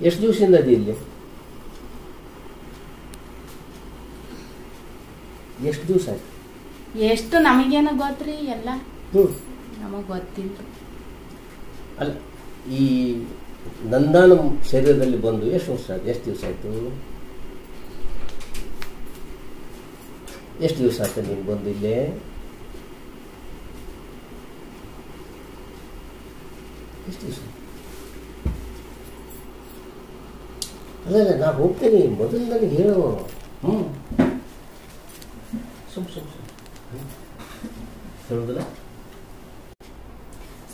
ಎಷ್ಟು ದಿವಸದಿಂದ ಅದಿ ಇಲ್ಲಿ? ಎಷ್ಟು ದಿವಸ ಆಯ್ತು? ಎಷ್ಟು ನಮಗೇನ ಗೊತ್ತ್ರಿ ಎಲ್ಲ ನಮಗ್ ಗೊತ್ತಿಲ್ಲ. ಅಲ್ಲ, ಈ ನಂದಾನ ಶರೀರದಲ್ಲಿ ಬಂದು ಎಷ್ಟು ವರ್ಷ ಆಯ್ತು? ಎಷ್ಟು ದಿವಸ ಆಯ್ತು? ಎಷ್ಟು ದಿವಸ ಆಯ್ತು ನೀನು ಬಂದು ಇಲ್ಲೇ? ಎಷ್ಟು ದಿವಸ? ಅಲ್ಲ, ನಾ ಹೋಗ್ತೇನೆ, ಮೊದಲು ನನಗೆ ಹೇಳು. ಹೇಳುದಿಲ್ಲ?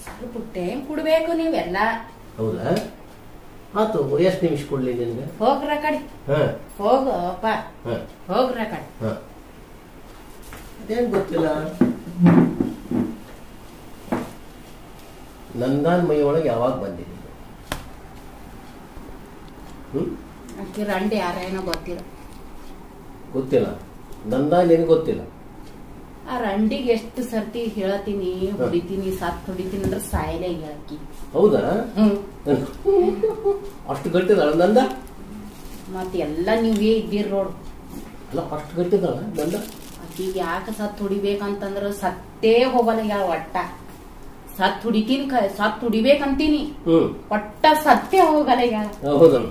ಸ್ವಲ್ಪ ಟೈಮ್ ಕೊಡ್ಬೇಕು ನೀವೆಲ್ಲ. ಹೌದಾ? ಆತು, ಎಷ್ಟು ನಿಮಿಷ ಕೊಡ್ಲಿ ನಿನ್ಗೆ? ಹೋಗ್ರ ಕಡೆ. ಹೋಗಪ್ಪ, ಹೋಗ್ರ ಕಡೆ. ಅದೇನು ಗೊತ್ತಿಲ್ಲ, ನಂದಾನ್ ಮೈ ಒಳಗೆ ಯಾವಾಗ ಬಂದಿದೆ? ಅಕ್ಕಿ ರಂಡಿ ಯಾರೇನೋ ಗೊತ್ತಿಲ್ಲ. ಗೊತ್ತಿಲ್ಲ, ನಂದಾನ್ ಏನು ಗೊತ್ತಿಲ್ಲ. ಆ ರಂಡಿಗೆ ಎಷ್ಟು ಸರ್ತಿ ಹೇಳತೀನಿ, ಹೊಡಿತೀನಿ, ಸತ್ ಹೊಡಿತೀನಿ ಅಂದ್ರೆ ಸಾಯಲೇ ಹೇಳಕ್ಕಿ. ಹೌದಾ? ಅಷ್ಟು ಗಟ್ಟಿದಾಳ ನಂದ? ಮತ್ ಎಲ್ಲ ನೀವೇ ಇದ್ದೀರಿ ನೋಡು. ಅಲ್ಲ, ಅಷ್ಟು ಗಟ್ಟಿದಾಳ ನಂದ? ಅಕ್ಕಿಗೆ ಯಾಕೆ ಸತ್ ಹೊಡಿಬೇಕಂತಂದ್ರ ಸತ್ತೇ ಹೋಗಲ್ಲ ಯಾವ ಒಟ್ಟ. ಸತ್ ಹೊಡಿತೀನಿ, ಸತ್ ಹೊಡಿಬೇಕಂತೀನಿ, ಒಟ್ಟ ಸತ್ತೇ ಹೋಗಲ್ಲ ಯಾರ. ಹೌದಲ್ಲ?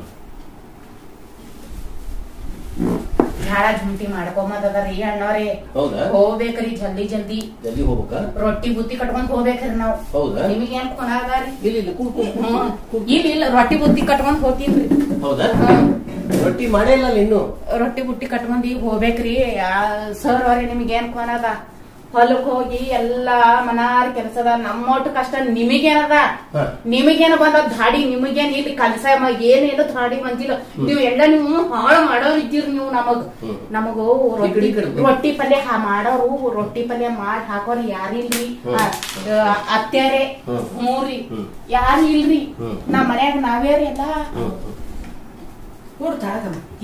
ಝಾಳ ಝುಂಟಿ ಮಾಡ್ಕೊಂಬದರಿ ಅಣ್ಣವ್ರೆ. ಹೌದಾ? ಹೋಗ್ಬೇಕ್ರಿ ಜಲ್ದಿ ಜಲ್ದಿ. ಜಲ್ದಿ ಹೋಗ್ಬೇಕಾ? ರೊಟ್ಟಿ ಬುತ್ತಿ ಕಟ್ಕೊಂಡ್ ಹೋಗ್ಬೇಕ್ರಿ ನಾವು. ಹೌದಾ? ನಿಮಗೇನ್ ಕೊನಾಗಾರಿ? ಇಲ್ಲ, ರೊಟ್ಟಿ ಬುತ್ತಿ ಕಟ್ಕೊಂಡ್ ಹೋಗ್ತೀನ್ರಿ. ಹೌದಾ? ರೊಟ್ಟಿ ಮಾಡೇ ಇಲ್ಲ ಇನ್ನು? ರೊಟ್ಟಿ ಬುಟ್ಟಿ ಕಟ್ಕೊಂಡ್ ಈಗ ಹೋಗ್ಬೇಕ್ರಿ. ಸರ್ ಅವ್ರಿ ನಿಮಗೇನ್ ಕೊನದ? ಹೊಲಕ್ ಹೋಗಿ ಎಲ್ಲಾ ಮನಾರ್ ಕೆಲಸದ ನಮ್ಮೊಟ್ಟು ಕಷ್ಟ ನಿಮಗೇನದ? ನಿಮಗೇನ ಬಂದ ಧಾಡಿ? ನಿಮಗೇನ್ ಇಲ್ಲಿ ಕೆಲಸ ಏನೇನು ಧಾಡಿ ಬಂದಿಲ್ಲ. ನೀವು ಎಲ್ಲ ನೀವು ಹಾಳು ಮಾಡೋರು ಇದ್ದೀರಿ ನೀವು. ನಮಗೂ ರೊಟ್ಟಿ ಪಲ್ಯ ಮಾಡೋರು, ರೊಟ್ಟಿ ಪಲ್ಯ ಮಾಡಿ ಹಾಕೋರು ಯಾರಿಲ್ರಿ? ಅತ್ಯಾರೆ ಮೂರಿ ಯಾರು ಇಲ್ರಿ. ನಮ್ ಮನ್ಯಾಗ ನಾವ್ಯಾರಿ ಎಲ್ಲ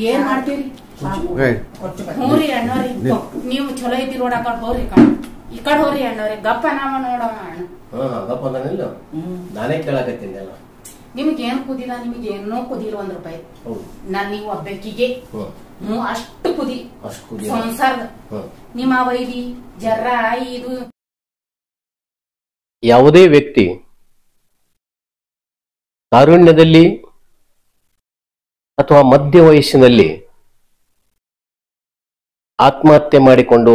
ಏನ್ ಮಾಡ್ತೀರಿ? ಹ್ಞೂರಿ ಅಣ್ಣವ್ರಿ, ನೀವು ಚಲೋ ಇದ್ದೀರಿ ನೋಡ. ಆ ಕಡೆ ಹೋರಿ, ಈ ಕಡೆ ಹೋರಿ ಅಣ್ಣವ್ರಿ. ಗಪ್ಪ ನಾವ ನೋಡೋಣ. ಗಪ್ಪ ಅಂತಾನಿಲ್ಲ, ನಾನೇ ಕೇಳಕತ್ತೀನಿ ಎಲ್ಲ. ನಿಮ್ಗೆ ಏನ್ ಕುದಿಲ್ಲ? ನಿಮ್ಗೆ ಏನೋ ಕುದಿಲ್ಲ ₹1. ನಾನ್ ನೀವು ಒಬ್ಬಕಿಗೆ ಅಷ್ಟು ಕುದಿ ಸಂಸಾರದ ನಿಮ್ಮ ವೈದಿ ಜರ ಇದು. ಯಾವುದೇ ವ್ಯಕ್ತಿ ತಾರುಣ್ಯದಲ್ಲಿ ಅಥವಾ ಮಧ್ಯ ವಯಸ್ಸಿನಲ್ಲಿ ಆತ್ಮಹತ್ಯೆ ಮಾಡಿಕೊಂಡು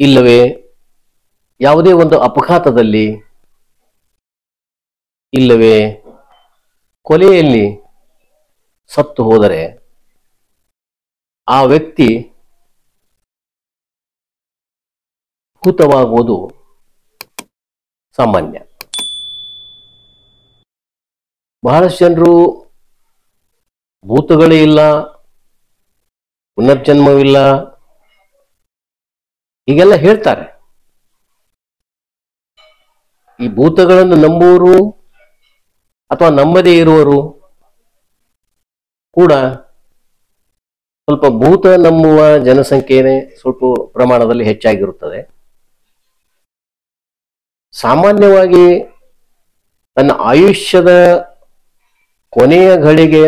ಇಲ್ಲವೇ ಯಾವುದೇ ಒಂದು ಅಪಘಾತದಲ್ಲಿ ಇಲ್ಲವೇ ಕೊಲೆಯಲ್ಲಿ ಸತ್ತು ಹೋದರೆ ಆ ವ್ಯಕ್ತಿ ಭೂತವಾಗುವುದು ಸಾಮಾನ್ಯ. ಬಹಳಷ್ಟು ಜನರು ಭೂತಗಳೇ ಇಲ್ಲ, ಪುನರ್ಜನ್ಮವಿಲ್ಲ ಹೀಗೆಲ್ಲ ಹೇಳ್ತಾರೆ. ಈ ಭೂತಗಳನ್ನು ನಂಬುವರು ಅಥವಾ ನಂಬದೇ ಇರುವರು ಕೂಡ ಸ್ವಲ್ಪ ಭೂತ ನಂಬುವ ಜನಸಂಖ್ಯೆನೇ ಸ್ವಲ್ಪ ಪ್ರಮಾಣದಲ್ಲಿ ಹೆಚ್ಚಾಗಿರುತ್ತದೆ. ಸಾಮಾನ್ಯವಾಗಿ ತನ್ನ ಆಯುಷ್ಯದ ಕೊನೆಯ ಘಳಿಗೆ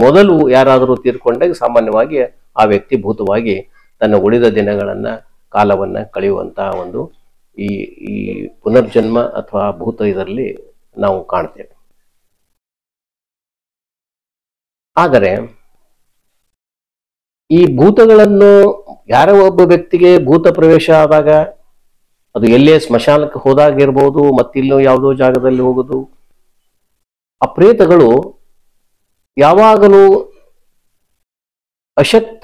ಮೊದಲು ಯಾರಾದರೂ ತೀರ್ಕೊಂಡಾಗ ಸಾಮಾನ್ಯವಾಗಿ ಆ ವ್ಯಕ್ತಿ ಭೂತವಾಗಿ ತನ್ನ ಉಳಿದ ದಿನಗಳನ್ನ ಕಾಲವನ್ನ ಕಳೆಯುವಂತಹ ಒಂದು ಈ ಈ ಪುನರ್ಜನ್ಮ ಅಥವಾ ಭೂತ ಇದರಲ್ಲಿ ನಾವು ಕಾಣ್ತೇವೆ. ಆದರೆ ಈ ಭೂತಗಳನ್ನು ಯಾರೋ ಒಬ್ಬ ವ್ಯಕ್ತಿಗೆ ಭೂತ ಪ್ರವೇಶ ಆದಾಗ ಅದು ಎಲ್ಲೇ ಸ್ಮಶಾನಕ್ಕೆ ಹೋದಾಗಿರ್ಬೋದು, ಮತ್ತಿಲ್ಲೋ ಯಾವುದೋ ಜಾಗದಲ್ಲಿ ಹೋಗೋದು, ಆ ಪ್ರೇತಗಳು ಯಾವಾಗಲೂ ಅಶಕ್ತ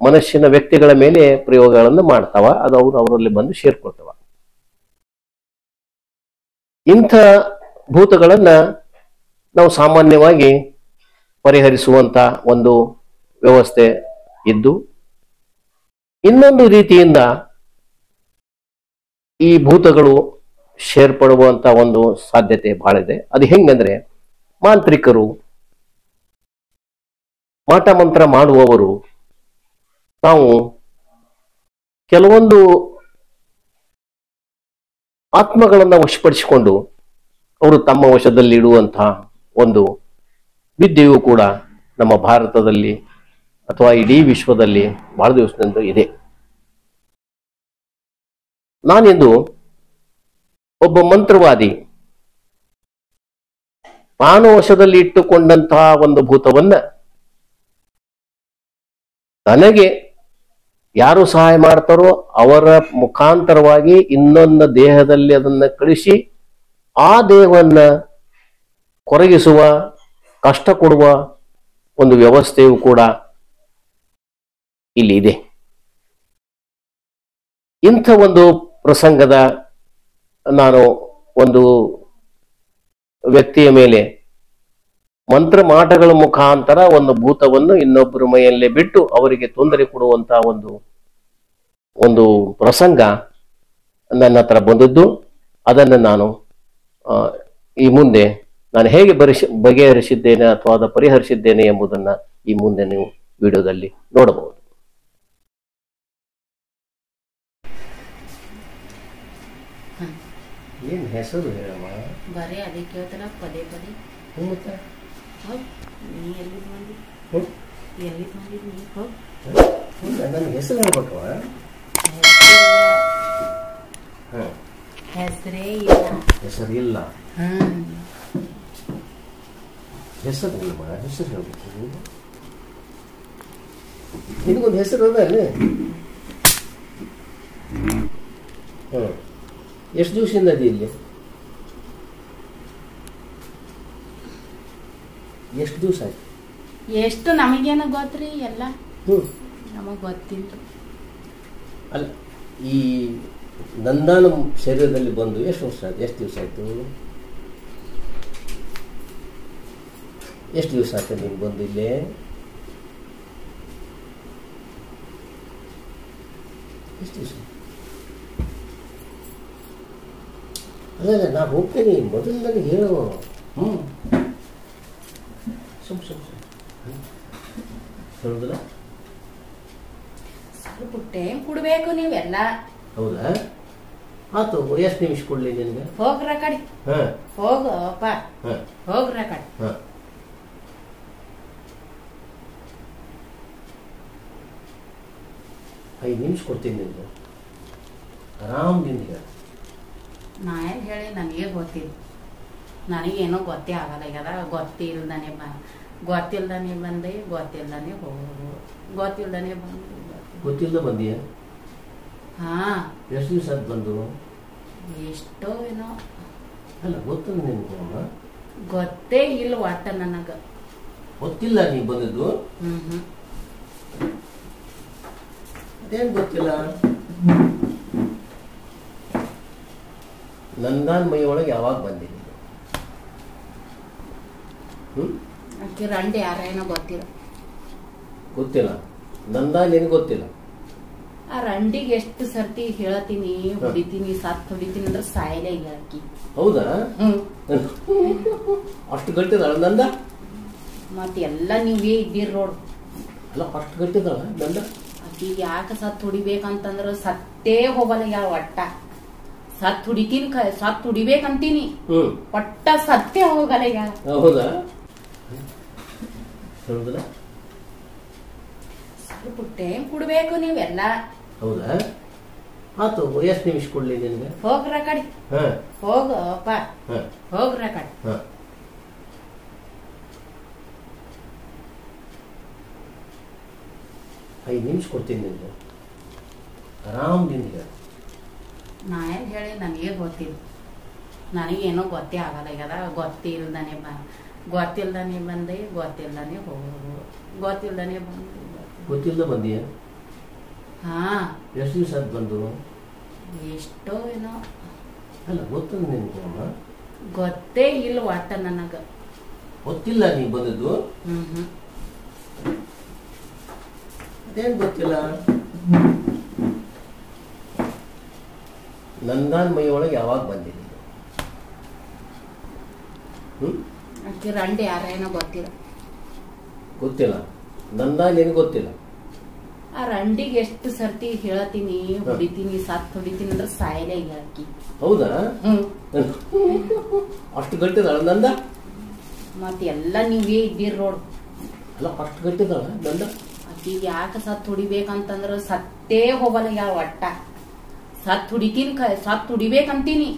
ಮನಸ್ಸಿನ ವ್ಯಕ್ತಿಗಳ ಮೇಲೆ ಪ್ರಯೋಗಗಳನ್ನು ಮಾಡ್ತಾವ. ಅದು ಅವರು ಅವರಲ್ಲಿ ಬಂದು ಸೇರ್ಕೊಳ್ತಾವ. ಇಂಥ ಭೂತಗಳನ್ನ ನಾವು ಸಾಮಾನ್ಯವಾಗಿ ಪರಿಹರಿಸುವಂತ ಒಂದು ವ್ಯವಸ್ಥೆ ಇದ್ದು, ಇನ್ನೊಂದು ರೀತಿಯಿಂದ ಈ ಭೂತಗಳು ಸೇರ್ಪಡುವಂತ ಒಂದು ಸಾಧ್ಯತೆ ಬಹಳ ಇದೆ. ಅದು ಹೆಂಗಂದ್ರೆ, ಮಾಂತ್ರಿಕರು, ಮಾಟ ಮಂತ್ರ ಮಾಡುವವರು ತಾವು ಕೆಲವೊಂದು ಆತ್ಮಗಳನ್ನು ವಶಪಡಿಸಿಕೊಂಡು ಅವರು ತಮ್ಮ ವಶದಲ್ಲಿ ಇಡುವಂತಹ ಒಂದು ವಿದ್ಯೆಯೂ ಕೂಡ ನಮ್ಮ ಭಾರತದಲ್ಲಿ ಅಥವಾ ಇಡೀ ವಿಶ್ವದಲ್ಲಿ ಬಹಳ ದಿವಸದಿಂದ ಇದೆ. ನಾನಿಂದು ಒಬ್ಬ ಮಂತ್ರವಾದಿ ತಾನು ವಶದಲ್ಲಿ ಇಟ್ಟುಕೊಂಡಂತಹ ಒಂದು ಭೂತವನ್ನ ತನಗೆ ಯಾರು ಸಹಾಯ ಮಾಡ್ತಾರೋ ಅವರ ಮುಖಾಂತರವಾಗಿ ಇನ್ನೊಂದು ದೇಹದಲ್ಲಿ ಅದನ್ನ ಕಳಿಸಿ ಆ ದೇಹವನ್ನ ಕೊರಗಿಸುವ, ಕಷ್ಟ ಕೊಡುವ ಒಂದು ವ್ಯವಸ್ಥೆಯೂ ಕೂಡ ಇಲ್ಲಿ ಇದೆ. ಇಂಥ ಒಂದು ಪ್ರಸಂಗದ ನಾನು ಒಂದು ವ್ಯಕ್ತಿಯ ಮೇಲೆ ಮಂತ್ರ ಮಾಟಗಳ ಮುಖಾಂತರ ಒಂದು ಭೂತವನ್ನು ಇನ್ನೊಬ್ಬರ ಮೈಯಲ್ಲೇ ಬಿಟ್ಟು ಅವರಿಗೆ ತೊಂದರೆ ಕೊಡುವಂತಹ ಒಂದು ಪ್ರಸಂಗ ನನ್ನ ಹತ್ರ ಬಂದದ್ದು. ಅದನ್ನು ನಾನು ಈ ಮುಂದೆ ನಾನು ಹೇಗೆ ಬಗೆಹರಿಸಿದ್ದೇನೆ ಅಥವಾ ಅದು ಪರಿಹರಿಸಿದ್ದೇನೆ ಎಂಬುದನ್ನು ಈ ಮುಂದೆ ನೀವು ವಿಡಿಯೋದಲ್ಲಿ ನೋಡಬಹುದು. ಏನು ಹೆಸರು ಹೇಳಮ್ಮ? ಬರೀ ಅದಕ್ಕೆ ಹೇಳ್ತಾನ ಪದೇ ಪದೇ. ನೀ ಎಲ್ಲಿ ಬಂದಿ? ಎಲ್ಲಿ ಬಂದಿದ್ ನೀ? ನನ್ನ ಹೆಸರು ಹೇಳ್ಬೇಕವ? ಹೆಸರೇ ಇಲ್ಲ. ಹೆಸರಿಲ್ಲ. ಹೆಸರು ಇಲ್ಲಮ್ಮ, ಹೆಸರು ಹೇಳ್ಬೇಕು. ನಿನಗೊಂದು ಹೆಸರು ಅದ ಅಲ್ಲಿ? ಎಷ್ಟು ದಿವಸದಿಂದ ಅದಿ ಇಲ್ಲಿ? ಎಷ್ಟು ದಿವಸ ಆಯ್ತು? ಎಷ್ಟು ನಮಗೇನ ಗೊತ್ತ್ರಿ ಎಲ್ಲ. ನಮಗ್ ಗೊತ್ತಿಲ್ಲ. ಅಲ್ಲ, ಈ ನಂದಾನ ಶರೀರದಲ್ಲಿ ಬಂದು ಎಷ್ಟು ವರ್ಷ ಆಯ್ತು? ಎಷ್ಟು ದಿವಸ ಆಯ್ತು? ಎಷ್ಟು ದಿವಸ ಆಯ್ತು ನೀನು ಬಂದು ಇಲ್ಲೇ? ಎಷ್ಟು ದಿವಸ? ಅಲ್ಲ, ನಾ ಹೋಗ್ತೇನೆ, ಮೊದಲು ನನಗೆ ಹೇಳು. ಹೇಳುದಿಲ್ಲ? ಸ್ವಲ್ಪ ಟೈಮ್ ಕೊಡ್ಬೇಕು ನೀವೆಲ್ಲ. ಹೌದಾ? ಆತು, ಎಷ್ಟು ನಿಮಿಷ ಕೊಡ್ಲಿ ನಿನಗೆ? ಹೋಗ್ರ ಕಡೆ. ಹೋಗಪ್ಪ, ಹೋಗ್ರ ಕಡೆ. 5 ನಿಮಿಷ ಕೊಡ್ತೀನಿ ನಿನಗೆ, ಆರಾಮದಿಂದ ಹೇಳ. ನಾ ಏನು ಹೇಳಿ, ನನಗೆ ಗೊತ್ತಿಲ್ಲ. ನನಗೇನೋ ಗೊತ್ತೇ ಆಗಲ್ಲ. ಈಗದ ಗೊತ್ತಿಲ್ದಾನೆ ಬಂದೆ, ಗೊತ್ತಿಲ್ದಾನೆ ಹೋಗು, ಗೊತ್ತಿಲ್ದಾನೆ ಬಂದು. ಗೊತ್ತಿಲ್ಲದ ಬಂದೀಯ? ಹಾ. ಎಷ್ಟು ದಿವಸ ಅದು ಬಂದು? ಎಷ್ಟೋ ಏನೋ. ಅಲ್ಲ, ಗೊತ್ತಿಲ್ಲ ನಿನಗೆ? ಗೊತ್ತೇ ಇಲ್ಲ ಒಟ್ಟ ನನಗ. ಗೊತ್ತಿಲ್ಲ ನೀ ಬಂದದ್ದು? ಅದೇನು ಗೊತ್ತಿಲ್ಲ? ನಂದಾನ್ ಮೈ ಒಳಗೆ ಯಾವಾಗ ಬಂದಿಲ್ಲ? ಅಕ್ಕಿ ರಂಡಿ ಯಾರೇನೋ ಗೊತ್ತಿಲ್ಲ. ಗೊತ್ತಿಲ್ಲ? ನಂದಾನ್ ಏನು ಗೊತ್ತಿಲ್ಲ? ಆ ರಂಡಿಗೆ ಎಷ್ಟು ಸರ್ತಿ ಹೇಳತೀನಿ, ಹೊಡಿತೀನಿ, ಸತ್ ಹೊಡಿತೀನಿ ಅಂದ್ರೆ ಸಾಯಲೇ ಇಲ್ಲ ಅಕ್ಕಿ. ಹೌದಾ? ಅಷ್ಟು ಗಟ್ಟಿದಾಳ ನಂದ? ಮತ್ ಎಲ್ಲ ನೀವೇ ಇದ್ದೀರಿ ನೋಡ್. ಅಲ್ಲ, ಅಷ್ಟು ಗಟ್ಟಿದಾಳ ನಂದ? ಅಕ್ಕಿ ಯಾಕೆ ಸತ್ ಹೊಡಿಬೇಕಂತಂದ್ರ ಸತ್ತೇ ಹೋಗಲ್ಲ ಯಾವ ಒಟ್ಟ. ಸತ್ ಹೊಡಿತೀನಿ, ಸತ್ ಹೊಡಿಬೇಕಂತೀನಿ, ಒಟ್ಟ ಸತ್ತೇ ಹೋಗಲ್ಲ ಯಾರ. ಹೌದಾ? ಹೇಳುದಿಲ್ಲ? ಸ್ವಲ್ಪ ಟೈಮ್ ಕೊಡ್ಬೇಕು ನೀವೆಲ್ಲ. ಹೌದಾ? ಆತು, ಎಷ್ಟು ನಿಮಿಷ ಕೊಡ್ಲಿ ನಿನಗೆ? ಹೋಗ್ರ ಕಡೆ. ಹೋಗಪ್ಪ, ಹೋಗ್ರ ಕಡೆ. 5 ನಿಮಿಷ ಕೊಡ್ತೀನಿ ನಿನಗೆ, ಆರಾಮದಿಂದ ಹೇಳ. ನಾ ಏನು ಹೇಳಿ, ನನಗೆ ಗೊತ್ತಿಲ್ಲ. ನನಗೇನೋ ಗೊತ್ತೇ ಆಗಲ್ಲ. ಈಗದ ಗೊತ್ತಿಲ್ದಾನೆ ಬಂದೆ, ಗೊತ್ತಿಲ್ದಾನೆ ಹೋಗು, ಗೊತ್ತಿಲ್ದಾನೆ ಬಂದು. ಗೊತ್ತಿಲ್ಲದ ಬಂದೀಯ? ಹಾ. ಎಷ್ಟು ದಿವಸ ಅದು ಬಂದು? ಎಷ್ಟೋ ಏನೋ. ಅಲ್ಲ, ಗೊತ್ತಿಲ್ಲ ನಿನಗೆ? ಗೊತ್ತೇ ಇಲ್ಲ ಒಟ್ಟ ನನಗ. ಗೊತ್ತಿಲ್ಲ ನೀ ಬಂದದ್ದು? ಅದೇನು ಗೊತ್ತಿಲ್ಲ? ನಂದಾನ್ ಮೈ ಒಳಗೆ ಯಾವಾಗ ಬಂದಿಲ್ಲ? ಅಕ್ಕಿ ರಂಡಿ ಯಾರೇನೋ ಗೊತ್ತಿಲ್ಲ. ಗೊತ್ತಿಲ್ಲ? ನಂದಾನ್ ಏನು ಗೊತ್ತಿಲ್ಲ? ಆ ಆ ರಂಡಿಗೆ ಎಷ್ಟು ಸರ್ತಿ ಹೇಳ್ತೀನಿ ಹೊಡಿತೀನಿ ಸತ್ ಹೊಡಿತೀನಿ ಅಂದ್ರೆ ಸಾಯಲೇ ಹೇಳಕಿ. ಹೌದಾ? ಅಷ್ಟು ಗಟ್ಟಿದಾಳ ನಂದ? ಮತ್ ಎಲ್ಲಾ ನೀವೇ ಇದ್ದೀರಿ ನೋಡು. ಅಲ್ಲ ಅಷ್ಟು ಗಟ್ಟಿದಾಳ ನಂದ? ಈಗ ಯಾಕೆ ಸತ್ ಹೊಡಿಬೇಕಂತಂದ್ರ ಸತ್ತೇ ಹೋಗಲ್ಲ ಯಾವ ಒಟ್ಟ. ಸತ್ ಹೊಡಿತೀನಿ ಸತ್ ಹೊಡಿಬೇಕಂತೀನಿ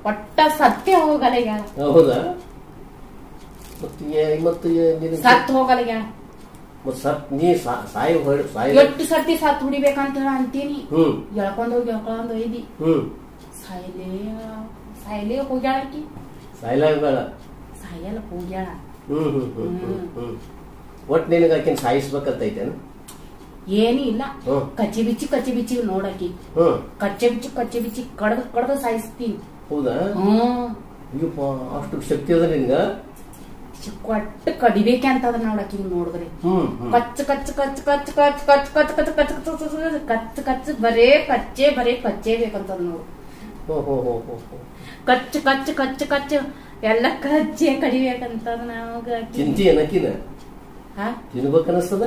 ಒಟ್ಟ ಸತ್ತೇ ಹೋಗಲ್ಲ ಯಾರ. ಹೌದಾ? ಸತ್ ಹೋಗಲ್ಲ ಯಾರ. ಎಷ್ಟು ಸರ್ತಿ ಸತ್ ಹೊಡಿಬೇಕಂತ ಅಂತೀನಿ. ಎಳ್ಕೊಂಡೋಗಿ ಒಯ್ದಿ ಸಾಯಲೇ ಹೋಗ್ಯಾಳಕಿ. ಸಾಯಲ್ಲ ಹೋಗ್ಯಾಳ. ಒಟ್ ನಿನಗ ಆಕಿನ ಸಾಯಿಸ್ಬೇಕಂತೈತೇನ? ಏನೂ ಇಲ್ಲ. ಕಚ್ಚಿ ಬಿಚ್ಚಿ ನೋಡಕಿ. ಕಚ್ಚೆ ಬಿಚ್ಚಿ ಕಡ್ದು ಸಾಯಿಸ್ತೀನಿ. ಹೌದಾ? ಅಷ್ಟು ಶಕ್ತಿ ಅದ ನಿನ್ಗ? ಕೊಟ್ಟು ಕಡಿಬೇಕಂತದ ನೋಡಕಿ ನೋಡಿದ್ರಿ. ಕಚ್ಚ ಬರೇ ಕಚ್ಚೇ ಬೇಕಂತದ ನೋಡು. ಕಚ್ಚ ಎಲ್ಲ ಕಚ್ಚೆ ಕಡಿಬೇಕಂತದ ನಮಗ. ಚಿಂತಿ ಏನಕಿನ ತಿನ್ಬೇಕನ್ನಿಸ್ತದ?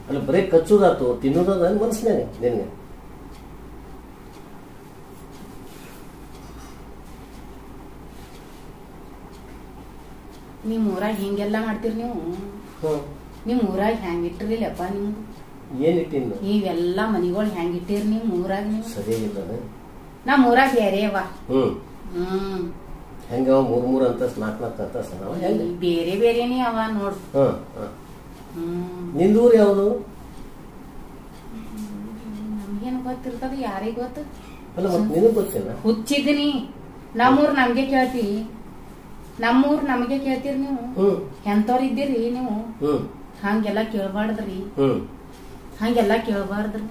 ಅಲ್ಲ ಬರೇ ಕಚ್ಚುದಾತು ತಿನ್ನೋದದ ಮನಸ್ಸಿನಾಗ ನಿನ್ಗೆ? ನಿಮ್ ಊರಾಗ ಹಿಂಗೆಲ್ಲಾ ಮಾಡ್ತೀರಿ ನೀವು? ನಿಮ್ ಊರಾಗ ಹೆಂಗ್ ಇಟ್ಟಿರ್ಲಿಲ್ಲಪ್ಪ ನಿಮ್ದು? ಏನ್ ಇಟ್ಟಿನ? ನೀವೆಲ್ಲಾ ಮನಿಗಳು ಹೆಂಗ್ ಇಟ್ಟಿರಿ ನಿಮ್ ಊರಾಗ? ನೀವು ಸರಿಯಾಗಿಲ್ಲ. ನಮ್ ಊರಾಗ ಬೇರೆ ಅವ. ಹೆಂಗ 3 ಅಂತಸ್ 4 ಅಂತಸ್ ಬೇರೆ ಬೇರೆನೇ ಅವ ನೋಡು. ನಿಂದೂರ್ ಯಾವುದು? ನಮ್ಗೇನು ಗೊತ್ತಿರ್ತದ, ಯಾರಿಗ ಗೊತ್ತ? ಅಲ್ಲ ಮತ್ತೆ ನಿನಗ್ ಗೊತ್ತಿಲ್ಲ? ಹುಚ್ಚಿದ್ದೀನಿ. ನಮ್ಮೂರ್ ನಮ್ಗೆ ಕೇಳ್ತೀವಿ, ನಮ್ಮೂರ್ ನಮಗೆ ಕೇಳ್ತೀರಿ ನೀವು? ಎಂತವ್ರ ಇದ್ದೀರಿ ನೀವು? ಹಂಗೆಲ್ಲಾ ಕೇಳ್ಬಾರ್ದ್ರಿ. ಹಂಗೆಲ್ಲಾ ಕೇಳ್ಬಾರ್ದ್ರಿ.